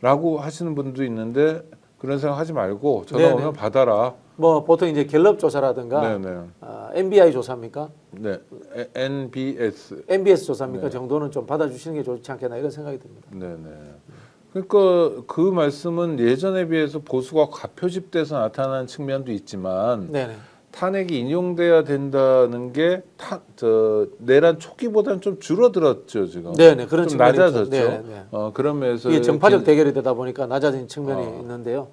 라고 하시는 분도 있는데 그런 생각 하지 말고 전화 오면 받아라. 뭐 보통 이제 갤럽 조사라든가 MBI 조사입니까? 네, MBS 조사입니까? 정도는 좀 받아주시는 게 좋지 않겠나 이런 생각이 듭니다. 네네. 그러니까 그 말씀은 예전에 비해서 보수가 과표집돼서 나타나는 측면도 있지만 네네. 탄핵이 인용돼야 된다는 게 내란 초기보다는 좀 줄어들었죠 지금. 네네 그런 좀 측면이 낮아졌죠. 네네. 그런 면에서 이게 정파적 대결이 되다 보니까 낮아진 측면이 있는데요.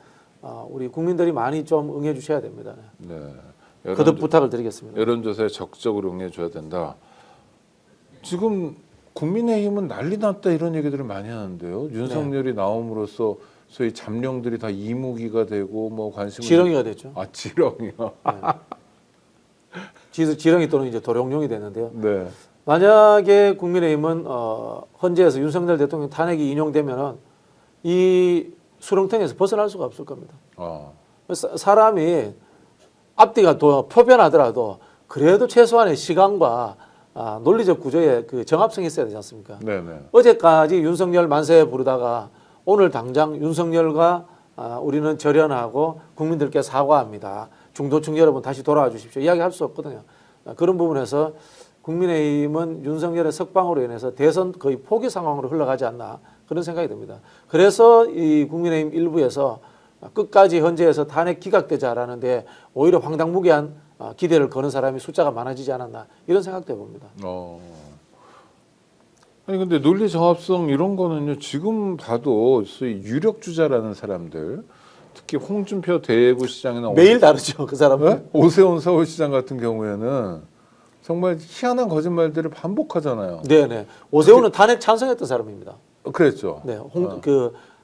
우리 국민들이 많이 좀 응해 주셔야 됩니다. 네. 거듭 부탁을 드리겠습니다. 여론조사에 적극적으로 응해줘야 된다. 지금 국민의힘은 난리 났다 이런 얘기들을 많이 하는데요. 윤석열이 나옴으로써 소위 잠룡들이 다 이무기가 되고 뭐 관심을 지렁이가 됐죠. 지렁이요. 지렁이 또는 이제 도룡뇽이 됐는데요. 네. 만약에 국민의힘은 헌재에서 윤석열 대통령 탄핵이 인용되면은 이 수렁텅에서 벗어날 수가 없을 겁니다. 어. 사람이 앞뒤가 더 표변하더라도 그래도 최소한의 시간과 논리적 구조에 그 정합성이 있어야 되지 않습니까? 네네. 어제까지 윤석열 만세 부르다가 오늘 당장 윤석열과 우리는 절연하고 국민들께 사과합니다. 중도층 여러분 다시 돌아와 주십시오. 이야기할 수 없거든요. 그런 부분에서 국민의힘은 윤석열의 석방으로 인해서 대선 거의 포기 상황으로 흘러가지 않나 그런 생각이 듭니다. 그래서 이 국민의힘 일부에서 끝까지 헌재에서 탄핵 기각되자라는데 오히려 황당무계한 기대를 거는 사람이 숫자가 많아지지 않았나 이런 생각도 해봅니다. 아니 근데 논리 정합성 이런 거는요 지금 봐도 소위 유력 주자라는 사람들 특히 홍준표 대구시장이나 매일 다르죠 그 사람은. 네? 오세훈 서울시장 같은 경우에는 정말 희한한 거짓말들을 반복하잖아요. 네네. 오세훈은 탄핵 찬성했던 사람입니다. 그랬죠. 네,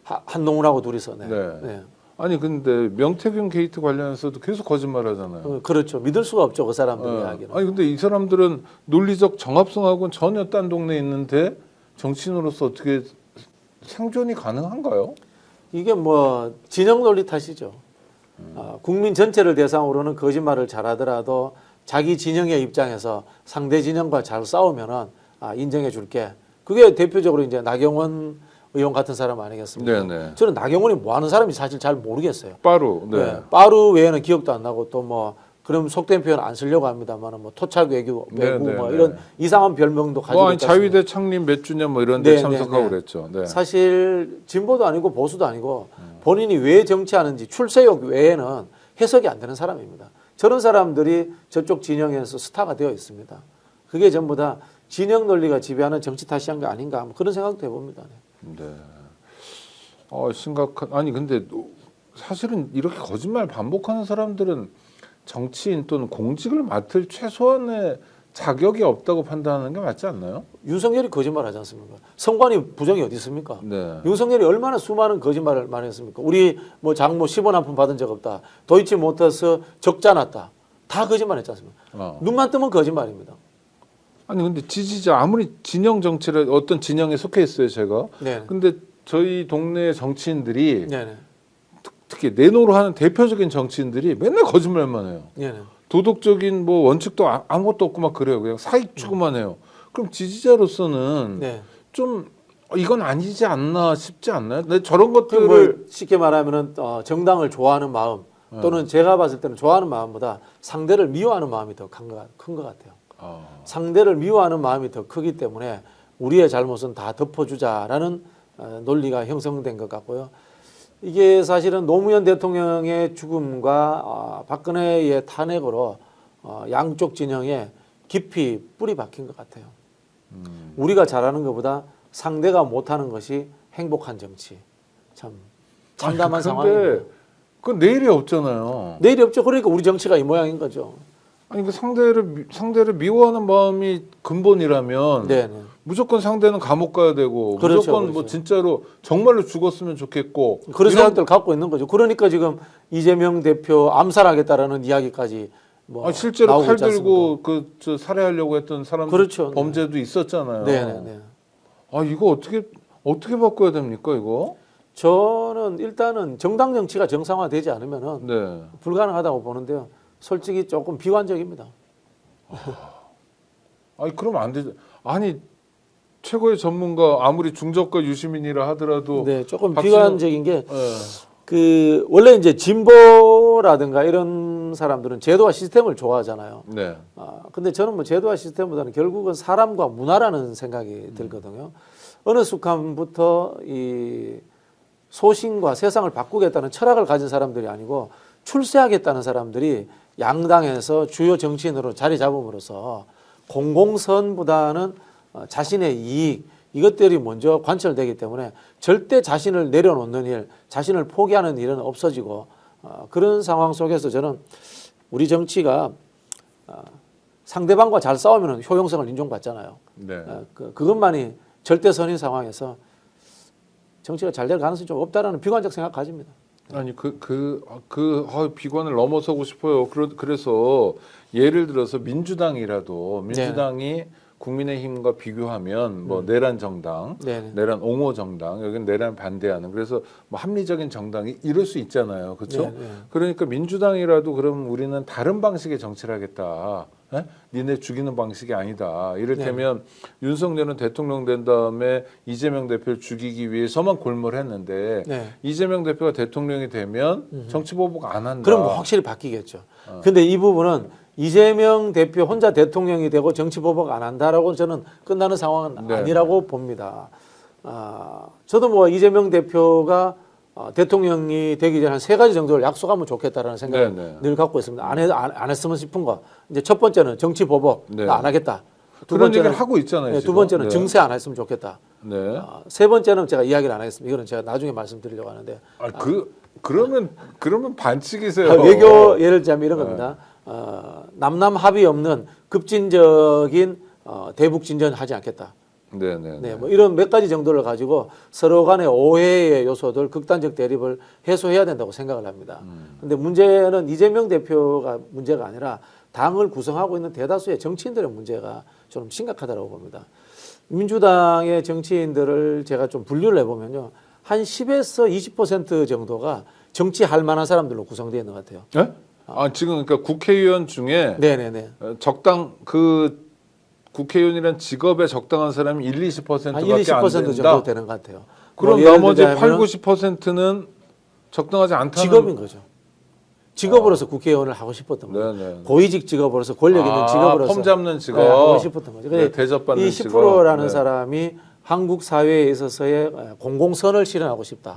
한동훈하고 둘이서. 네. 네. 네. 아니 근데 명태균 게이트 관련해서도 계속 거짓말하잖아요. 그렇죠. 믿을 수가 없죠 그 사람들 이야기는. 아니 근데 이 사람들은 논리적 정합성하고는 전혀 딴 동네에 있는데 정치인으로서 어떻게 생존이 가능한가요? 이게 뭐 진영 논리 탓이죠. 국민 전체를 대상으로는 거짓말을 잘하더라도 자기 진영의 입장에서 상대 진영과 잘 싸우면은 인정해 줄게. 그게 대표적으로 이제 나경원 의원 같은 사람 아니겠습니까? 네네. 저는 나경원이 뭐 하는 사람인지 사실 잘 모르겠어요. 빠루. 네. 네. 빠루 외에는 기억도 안 나고 또 뭐 그럼 속된 표현 안 쓰려고 합니다만 뭐 토착 외교 뭐 이런 이상한 별명도 가지고 있다. 자위대 창립 몇 주년 뭐 이런 데 네, 참석하고 네. 그랬죠. 네. 사실 진보도 아니고 보수도 아니고 본인이 왜 정치하는지 출세욕 외에는 해석이 안 되는 사람입니다. 저런 사람들이 저쪽 진영에서 스타가 되어 있습니다. 그게 전부 다 진영 논리가 지배하는 정치 탓이한 거 아닌가 뭐 그런 생각도 해봅니다. 네. 심각한. 아니 근데 사실은 이렇게 거짓말 반복하는 사람들은 정치인 또는 공직을 맡을 최소한의 자격이 없다고 판단하는 게 맞지 않나요? 윤석열이 거짓말하지 않습니까? 성관이 부정이 어디 있습니까? 네. 윤석열이 얼마나 수많은 거짓말을 많이 했습니까? 우리 뭐 장모 10원 한 푼 받은 적 없다. 도이치모터스 적자 났다. 다 거짓말했지 않습니까? 눈만 뜨면 거짓말입니다. 아니 근데 지지자 아무리 진영 정치를 어떤 진영에 속해 있어요 제가. 네. 근데 저희 동네 정치인들이 네네. 특히 내노로 하는 대표적인 정치인들이 맨날 거짓말만 해요. 네네. 도덕적인 뭐 원칙도 아무것도 없고 막 그래요. 그냥 사익 추구만 해요. 그럼 지지자로서는 네. 좀 이건 아니지 않나 싶지 않나요? 근데 저런 뭐 것들을 쉽게 말하면은 정당을 좋아하는 마음 또는 제가 봤을 때는 좋아하는 마음보다 상대를 미워하는 마음이 더 큰 것 같아요. 상대를 미워하는 마음이 더 크기 때문에 우리의 잘못은 다 덮어주자라는 논리가 형성된 것 같고요. 이게 사실은 노무현 대통령의 죽음과 박근혜의 탄핵으로 양쪽 진영에 깊이 뿌리 박힌 것 같아요. 우리가 잘하는 것보다 상대가 못하는 것이 행복한 정치. 참 참담한 상황인데. 그건 내일이 없잖아요. 내일이 없죠. 그러니까 우리 정치가 이 모양인 거죠. 아니 그 상대를 미워하는 마음이 근본이라면 네네. 무조건 상대는 감옥 가야 되고 그렇죠, 무조건 그렇죠. 뭐 진짜로 정말로 죽었으면 좋겠고 그런 이런- 생각들 갖고 있는 거죠. 그러니까 지금 이재명 대표 암살하겠다라는 이야기까지 뭐 실제로 나오고 칼 있지 않습니까? 들고 저 살해하려고 했던 사람 그렇죠. 범죄도 있었잖아요. 네네네. 이거 어떻게 바꿔야 됩니까 이거? 저는 일단은 정당 정치가 정상화되지 않으면은 네. 불가능하다고 보는데요. 솔직히 조금 비관적입니다. 아니 그러면 안 되죠. 아니 최고의 전문가 아무리 중저가 유시민이라 하더라도 네, 조금 박진영- 비관적인 게 네. 원래 이제 진보라든가 이런 사람들은 제도와 시스템을 좋아하잖아요. 네. 근데 저는 뭐 제도와 시스템보다는 결국은 사람과 문화라는 생각이 들거든요. 어느 순간부터 이 소신과 세상을 바꾸겠다는 철학을 가진 사람들이 아니고 출세하겠다는 사람들이 양당에서 주요 정치인으로 자리 잡음으로써 공공선보다는 자신의 이익 이것들이 먼저 관철되기 때문에 절대 자신을 내려놓는 일, 자신을 포기하는 일은 없어지고 그런 상황 속에서 저는 우리 정치가 상대방과 잘 싸우면 효용성을 인정받잖아요. 네. 그것만이 절대선인 상황에서 정치가 잘 될 가능성이 좀 없다라는 비관적 생각 가집니다. 아니 비관을 넘어서고 싶어요. 그래서 예를 들어서 민주당이 국민의힘과 비교하면 뭐 내란 정당, 네네. 내란 옹호 정당, 여기는 내란 반대하는 그래서 뭐 합리적인 정당이 이럴 수 있잖아요, 그렇죠? 네네. 그러니까 민주당이라도 그럼 우리는 다른 방식의 정치를 하겠다. 에? 니네 죽이는 방식이 아니다. 이를테면 윤석열은 대통령 된 다음에 이재명 대표를 죽이기 위해서만 골몰했는데 네. 이재명 대표가 대통령이 되면 정치보복 안 한다. 그럼 뭐 확실히 바뀌겠죠. 근데 이 부분은 이재명 대표 혼자 대통령이 되고 정치 보복 안 한다라고 저는 끝나는 상황은 네. 아니라고 봅니다. 저도 뭐 이재명 대표가 대통령이 되기 전에 한 3가지 정도를 약속하면 좋겠다라는 생각을 네, 네. 늘 갖고 있습니다. 안 했으면 싶은 거. 이제 첫 번째는 정치 보복 네. 나 안 하겠다. 그런 얘기를 하고 있잖아요. 네, 지금. 두 번째는 네. 증세 안 했으면 좋겠다. 네. 세 번째는 제가 이야기를 안 하겠습니다. 이거는 제가 나중에 말씀드리려고 하는데 그러면 반칙이세요. 외교 예를 들자면 이런 겁니다. 남남 합의 없는 급진적인 대북 진전하지 않겠다. 네네. 네, 뭐 이런 몇 가지 정도를 가지고 서로 간의 오해의 요소들, 극단적 대립을 해소해야 된다고 생각을 합니다. 근데 문제는 이재명 대표가 문제가 아니라 당을 구성하고 있는 대다수의 정치인들의 문제가 좀 심각하다고 봅니다. 민주당의 정치인들을 제가 좀 분류를 해보면요. 한 10에서 20% 정도가 정치할 만한 사람들로 구성되어 있는 것 같아요. 네? 지금 그러니까 국회의원 중에 네네네. 적당 그 국회의원이란 직업에 적당한 사람이 1, 20%밖에 한 1, 안 20% 된다. 정도 되는 것 같아요. 그럼 뭐 예를 나머지 8, 들자면은 90%는 적당하지 않다는 직업인 거죠. 직업으로서 국회의원을 하고 싶었던 거예요. 네네. 고위직 직업으로서 권력 있는 직업으로서 폼 잡는 직업. 네, 하고 싶었던 거죠. 네, 대접받는 이 직업. 10%라는 네. 사람이 한국 사회에 있어서의 공공선을 실현하고 싶다.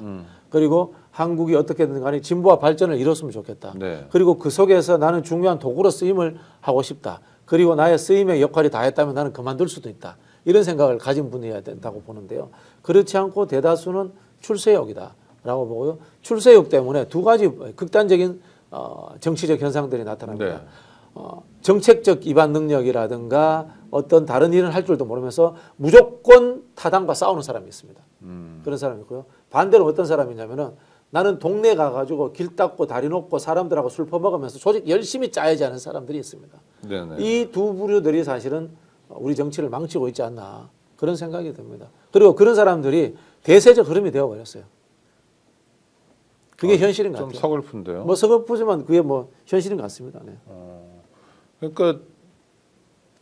그리고 한국이 어떻게든 간에 진보와 발전을 이뤘으면 좋겠다. 네. 그리고 그 속에서 나는 중요한 도구로 쓰임을 하고 싶다. 그리고 나의 쓰임의 역할이 다했다면 나는 그만둘 수도 있다. 이런 생각을 가진 분이어야 된다고 보는데요. 그렇지 않고 대다수는 출세욕이다라고 보고요. 출세욕 때문에 두 가지 극단적인 정치적 현상들이 나타납니다. 네. 정책적 입안 능력이라든가 어떤 다른 일을 할 줄도 모르면서 무조건 타당과 싸우는 사람이 있습니다. 그런 사람이 있고요. 반대로 어떤 사람이냐면은 나는 동네 가가지고 길 닦고 다리 놓고 사람들하고 술 퍼먹으면서 조직 열심히 짜야지 하는 사람들이 있습니다. 네네. 이 두 부류들이 사실은 우리 정치를 망치고 있지 않나 그런 생각이 듭니다. 그리고 그런 사람들이 대세적 흐름이 되어버렸어요. 그게 현실인 것 좀 같아요. 서글픈데요. 뭐 서글프지만 그게 뭐 현실인 것 같습니다. 네. 그러니까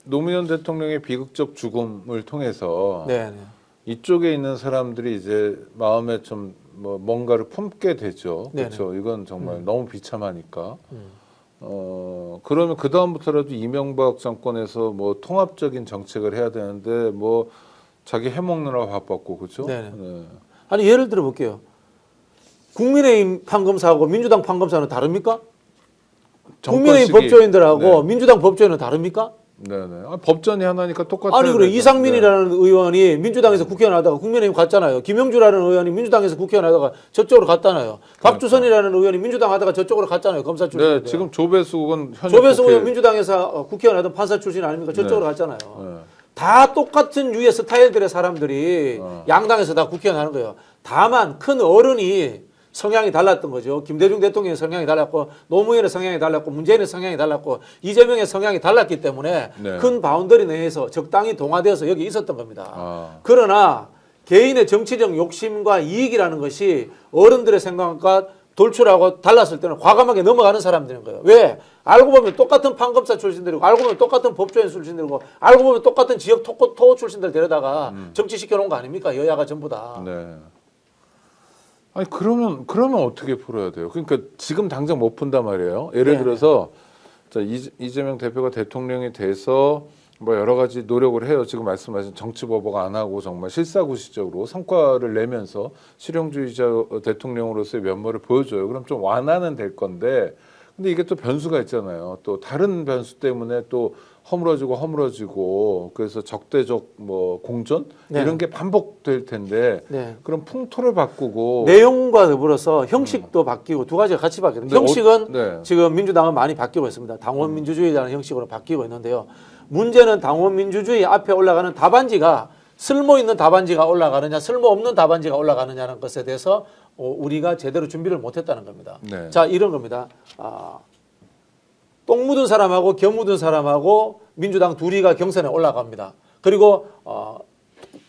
노무현 대통령의 비극적 죽음을 통해서 네, 네. 이쪽에 있는 사람들이 이제 마음에 좀 뭐 뭔가를 품게 되죠. 네네. 그렇죠. 이건 정말 너무 비참하니까. 그러면 그 다음부터라도 이명박 정권에서 뭐 통합적인 정책을 해야 되는데 뭐 자기 해먹느라 바빴고 그렇죠. 네네. 네. 아니 예를 들어 볼게요. 국민의힘 판검사하고 민주당 판검사는 다릅니까? 국민의힘 정권식이- 법조인들하고 네. 민주당 법조인은 다릅니까? 네네. 법전이 하나니까 똑같아요. 아니 그래 이상민이라는 의원이 민주당에서 국회의원 하다가 국민의힘 갔잖아요. 김영주라는 의원이 민주당에서 국회의원 하다가 저쪽으로 갔잖아요. 박주선이라는 의원이 민주당 하다가 저쪽으로 갔잖아요. 검사 출신. 네, 지금 조배숙은 현역 조배수 국회- 의원 민주당에서 국회의원 하던 판사 출신 아닙니까? 저쪽으로 네. 갔잖아요. 네. 다 똑같은 유의 스타일들의 사람들이 양당에서 다 국회의원 하는 거예요. 다만 큰 어른이 성향이 달랐던 거죠. 김대중 대통령의 성향이 달랐고 노무현의 성향이 달랐고 문재인의 성향이 달랐고 이재명의 성향이 달랐기 때문에 네. 큰 바운더리 내에서 적당히 동화되어서 여기 있었던 겁니다. 아. 그러나 개인의 정치적 욕심과 이익이라는 것이 어른들의 생각과 돌출하고 달랐을 때는 과감하게 넘어가는 사람들인 거예요. 왜? 알고 보면 똑같은 판검사 출신들이고 알고 보면 똑같은 법조인 출신들이고 알고 보면 똑같은 지역 토호 출신들 데려다가 정치시켜 놓은 거 아닙니까? 여야가 전부 다. 네. 아니 그러면 어떻게 풀어야 돼요? 그러니까 지금 당장 못 푼단 말이에요. 예를 네. 들어서 자, 이재명 대표가 대통령이 돼서 뭐 여러 가지 노력을 해요. 지금 말씀하신 정치 보복 안 하고 정말 실사구시적으로 성과를 내면서 실용주의자 대통령으로서의 면모를 보여줘요. 그럼 좀 완화는 될 건데 근데 이게 또 변수가 있잖아요. 또 다른 변수 때문에 또 허물어지고 그래서 적대적 뭐 공존 네. 이런 게 반복될 텐데 네. 그럼 풍토를 바꾸고 내용과 더불어서 형식도 바뀌고 두 가지가 같이 바뀌는 근데 형식은 네. 지금 민주당은 많이 바뀌고 있습니다. 당원 민주주의라는 형식으로 바뀌고 있는데요. 문제는 당원 민주주의 앞에 올라가는 답안지가 쓸모 있는 답안지가 올라가느냐 쓸모 없는 답안지가 올라가느냐는 것에 대해서 우리가 제대로 준비를 못했다는 겁니다. 네. 자 이런 겁니다. 똥 묻은 사람하고 겸 묻은 사람하고 민주당 둘이가 경선에 올라갑니다. 그리고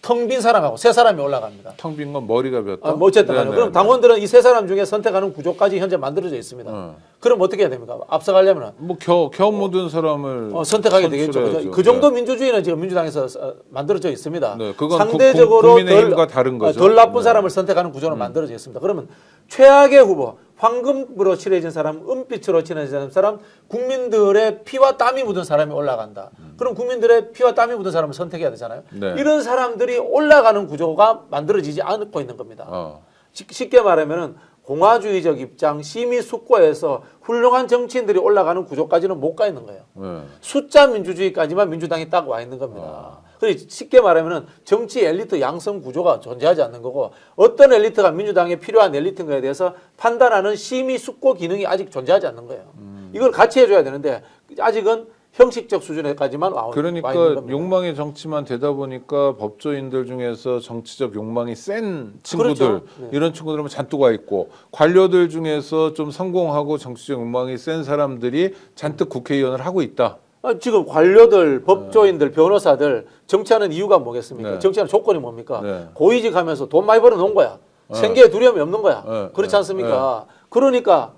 텅 빈 사람하고 세 사람이 올라갑니다. 텅 빈 건 머리가 몇 당? 뭐 어쨌든 간에 그럼 당원들은 이 세 사람 중에 선택하는 구조까지 현재 만들어져 있습니다. 그럼 어떻게 해야 됩니까? 앞서가려면 뭐 겨우 묻은 사람을 선택하게 되겠죠. 선출해야죠. 그 정도 민주주의는 지금 민주당에서 만들어져 있습니다. 네, 그건 상대적으로 국민의힘과 다른 거죠. 덜 나쁜 네. 사람을 선택하는 구조는 만들어져 있습니다. 그러면 최악의 후보, 황금으로 칠해진 사람, 은빛으로 칠해진 사람, 국민들의 피와 땀이 묻은 사람이 올라간다. 그럼 국민들의 피와 땀이 묻은 사람을 선택해야 되잖아요. 네. 이런 사람들이 올라가는 구조가 만들어지지 않고 있는 겁니다. 쉽게 말하면은 공화주의적 입장, 심의숙고에서 훌륭한 정치인들이 올라가는 구조까지는 못 가 있는 거예요. 숫자 민주주의까지만 민주당이 딱 와 있는 겁니다. 그래서 쉽게 말하면은 정치 엘리트 양성 구조가 존재하지 않는 거고 어떤 엘리트가 민주당에 필요한 엘리트인가에 대해서 판단하는 심의숙고 기능이 아직 존재하지 않는 거예요. 이걸 같이 해줘야 되는데 아직은 형식적 수준에까지만 와 있는 그러니까 겁니다. 욕망의 정치만 되다 보니까 법조인들 중에서 정치적 욕망이 센 친구들 그렇죠. 네. 이런 친구들은 잔뜩 와 있고 관료들 중에서 좀 성공하고 정치적 욕망이 센 사람들이 잔뜩 국회의원을 하고 있다. 지금 관료들, 법조인들, 변호사들 정치하는 이유가 뭐겠습니까? 네. 정치하는 조건이 뭡니까? 네. 고위직하면서 돈 많이 벌어 놓은 거야. 생계에 두려움이 없는 거야. 네. 그렇지 않습니까? 그러니까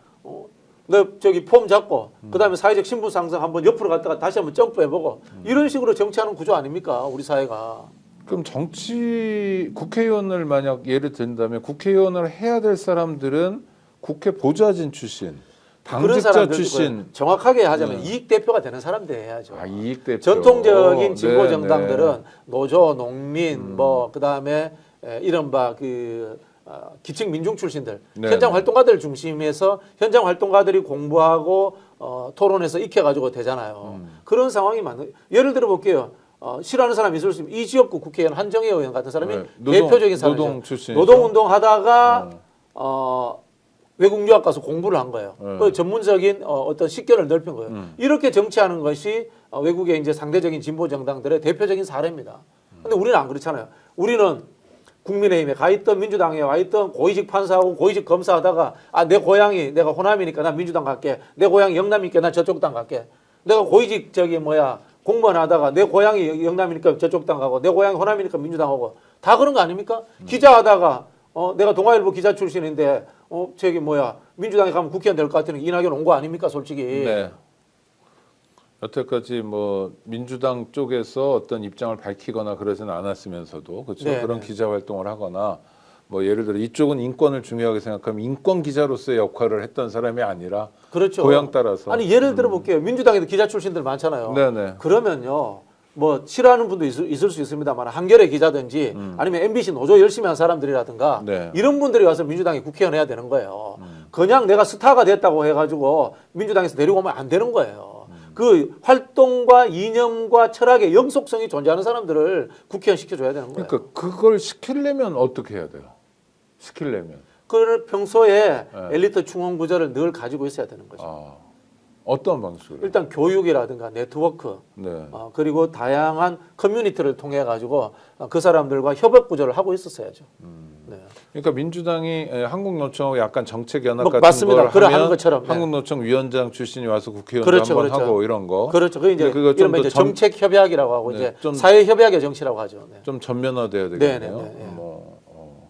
너 저기 폼 잡고 그다음에 사회적 신분 상승 한번 옆으로 갔다가 다시 한번 점프해보고 이런 식으로 정치하는 구조 아닙니까? 우리 사회가. 그럼 국회의원을 만약 예를 든다면 국회의원을 해야 될 사람들은 국회 보좌진 출신, 그런 당직자 사람들 출신. 정확하게 하자면 이익 대표가 되는 사람들 해야죠. 이익 대표. 전통적인 진보 네, 정당들은 네. 노조, 농민, 뭐 그다음에 이른바 기층 민중 출신들, 네, 현장 네. 활동가들 중심에서 현장 활동가들이 공부하고 토론해서 익혀가지고 되잖아요. 그런 상황이 많은. 예를 들어 볼게요. 싫어하는 사람이 있을 수 있으면 이지역구 국회의원 한정혜 의원 같은 사람이 네, 대표적인 사람이죠. 노동 출신이죠. 노동운동 하다가 외국 유학 가서 공부를 한 거예요. 네. 그 전문적인 어떤 식견을 넓힌 거예요. 이렇게 정치하는 것이 외국의 이제 상대적인 진보 정당들의 대표적인 사례입니다. 근데 우리는 안 그렇잖아요. 우리는 국민의힘에 가 있던 민주당에 와 있던 고위직 판사하고 고위직 검사하다가 내 고향이 내가 호남이니까 난 민주당 갈게. 내 고향이 영남이니까 난 저쪽 당 갈게. 내가 고위직 공무원 하다가 내 고향이 영남이니까 저쪽 당 가고 내 고향이 호남이니까 민주당 오고 다 그런 거 아닙니까? 기자하다가 내가 동아일보 기자 출신인데 민주당에 가면 국회의원 될 것 같으니 이낙연 온 거 아닙니까? 솔직히. 네. 여태까지 뭐 민주당 쪽에서 어떤 입장을 밝히거나 그러지는 않았으면서도 그렇죠. 네, 그런 네. 기자 활동을 하거나 뭐 예를 들어 이쪽은 인권을 중요하게 생각하면 인권 기자로서의 역할을 했던 사람이 아니라 그렇죠. 고향 따라서 아니 예를 들어 볼게요. 민주당에도 기자 출신들 많잖아요. 네네. 그러면요. 뭐 싫어하는 분도 있을 수 있습니다만 한겨레 기자든지 아니면 MBC 노조 열심히 한 사람들이라든가 네. 이런 분들이 와서 민주당에 국회의원 해야 되는 거예요. 그냥 내가 스타가 됐다고 해가지고 민주당에서 데리고 오면 안 되는 거예요. 그 활동과 이념과 철학의 영속성이 존재하는 사람들을 국회의원 시켜줘야 되는 거예요. 그러니까 그걸 시키려면 어떻게 해야 돼요? 시키려면 그걸 평소에 네. 엘리트 충원 구조를 늘 가지고 있어야 되는 거죠. 어떤 방식으로? 일단 교육이라든가 네트워크 네. 그리고 다양한 커뮤니티를 통해 가지고 그 사람들과 협업 구조를 하고 있었어야죠. 네. 그러니까 민주당이 한국노총하고 약간 정책 연합 뭐 같은 맞습니다. 걸 그래 하면 하는 것처럼, 네. 한국노총 위원장 출신이 와서 국회의원도 그렇죠, 한번 그렇죠. 하고 이런 거. 그렇죠. 그게 이제 그거 좀 이른바 더 이제 정책 협약이라고 하고 네, 이제 좀- 사회 협약의 정치라고 하죠. 네. 좀 전면화돼야 네, 되겠네요. 네, 네, 네.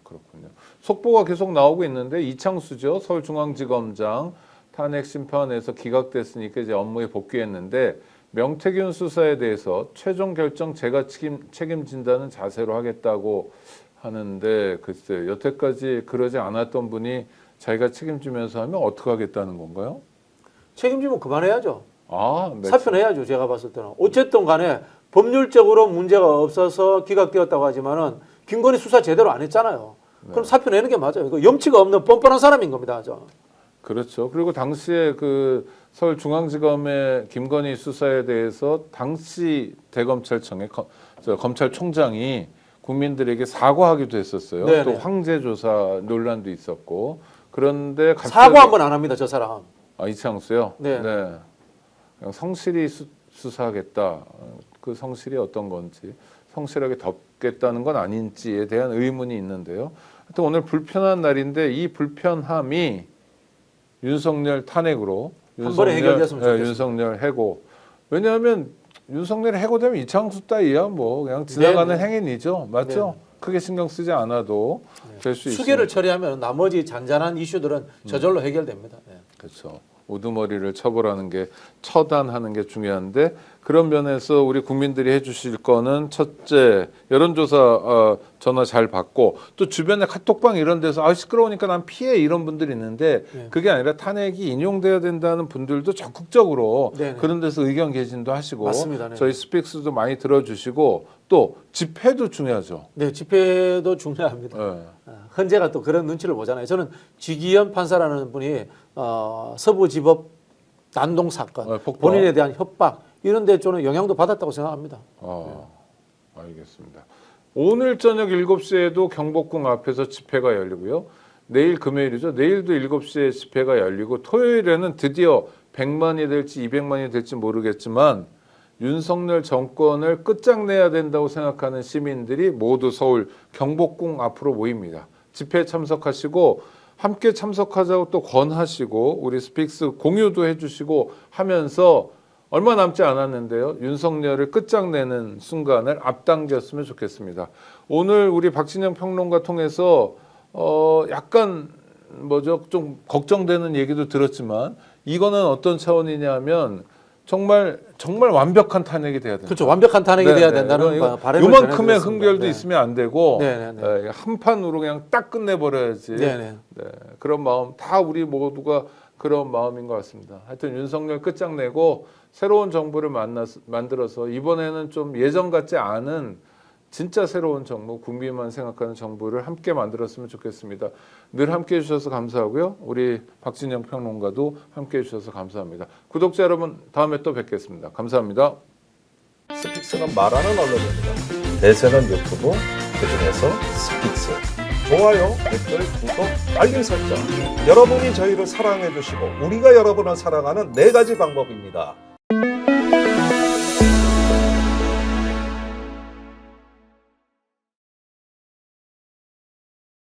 그렇군요. 속보가 계속 나오고 있는데 이창수죠. 서울중앙지검장 탄핵 심판에서 기각됐으니까 이제 업무에 복귀했는데 명태균 수사에 대해서 최종 결정 제가 책임진다는 자세로 하겠다고 하는데 글쎄 여태까지 그러지 않았던 분이 자기가 책임지면서 하면 어떻게 하겠다는 건가요? 책임지면 그만해야죠. 네. 사표내야죠. 제가 봤을 때는. 어쨌든 간에 법률적으로 문제가 없어서 기각되었다고 하지만은 김건희 수사 제대로 안 했잖아요. 그럼 사표내는 게 맞아요. 이거 염치가 없는 뻔뻔한 사람인 겁니다. 그렇죠. 그리고 당시에 그 서울중앙지검의 김건희 수사에 대해서 당시 대검찰청의 검찰총장이 국민들에게 사과하기도 했었어요. 네네. 또 황제 조사 논란도 있었고 그런데 갑자기 사과 한 번 안 합니다. 저 사람. 이창수요. 네. 그냥 성실히 수사하겠다. 그 성실이 어떤 건지 성실하게 덮겠다는 건 아닌지에 대한 의문이 있는데요. 하여튼 오늘 불편한 날인데 이 불편함이 윤석열 탄핵으로 한 번에 해결됐으면 좋겠습니다. 윤석열 해고. 왜냐하면 윤석열이 해고되면 이창수 따위야 뭐 그냥 지나가는 네네. 행인이죠. 맞죠? 크게 신경 쓰지 않아도 될 수 있습니다. 수계를 처리하면 나머지 잔잔한 이슈들은 저절로 해결됩니다. 네. 그렇죠. 우두머리를 처벌하는 게 처단하는 게 중요한데 그런 면에서 우리 국민들이 해주실 거는 첫째 여론조사 전화 잘 받고 또 주변에 카톡방 이런 데서 시끄러우니까 난 피해 이런 분들이 있는데 네. 그게 아니라 탄핵이 인용돼야 된다는 분들도 적극적으로 네네. 그런 데서 의견 개진도 하시고 맞습니다. 네. 저희 스픽스도 많이 들어주시고 또 집회도 중요하죠. 네, 집회도 중요합니다. 네. 헌재가 또 그런 눈치를 보잖아요. 저는 지기현 판사라는 분이 서부지법 난동 사건, 폭파. 본인에 대한 협박 이런 데 저는 영향도 받았다고 생각합니다. 알겠습니다. 오늘 저녁 7시에도 경복궁 앞에서 집회가 열리고요. 내일 금요일이죠. 내일도 7시에 집회가 열리고 토요일에는 드디어 100만이 될지 200만이 될지 모르겠지만 윤석열 정권을 끝장내야 된다고 생각하는 시민들이 모두 서울 경복궁 앞으로 모입니다. 집회에 참석하시고 함께 참석하자고 또 권하시고 우리 스픽스 공유도 해주시고 하면서 얼마 남지 않았는데요. 윤석열을 끝장내는 순간을 앞당겼으면 좋겠습니다. 오늘 우리 박진영 평론가 통해서 약간 좀 걱정되는 얘기도 들었지만 이거는 어떤 차원이냐면 정말 완벽한 탄핵이 돼야 된다. 그렇죠. 완벽한 탄핵이 돼야 된다는 바람을 요만큼의 전해드렸습니다. 흥결도 네. 있으면 안 되고 네네네. 한 판으로 그냥 딱 끝내버려야지. 네네. 네, 그런 마음 다 우리 모두가 그런 마음인 것 같습니다. 하여튼 윤석열 끝장내고 새로운 정부를 만들어서 이번에는 좀 예전 같지 않은 진짜 새로운 정부, 국민만 생각하는 정부를 함께 만들었으면 좋겠습니다. 늘 함께해 주셔서 감사하고요. 우리 박진영 평론가도 함께해 주셔서 감사합니다. 구독자 여러분 다음에 또 뵙겠습니다. 감사합니다. 스픽스는 말하는 언론입니다. 대세는 유튜브, 그중에서 스픽스. 좋아요, 댓글, 구독, 알림 설정. 여러분이 저희를 사랑해 주시고 우리가 여러분을 사랑하는 4가지 방법입니다.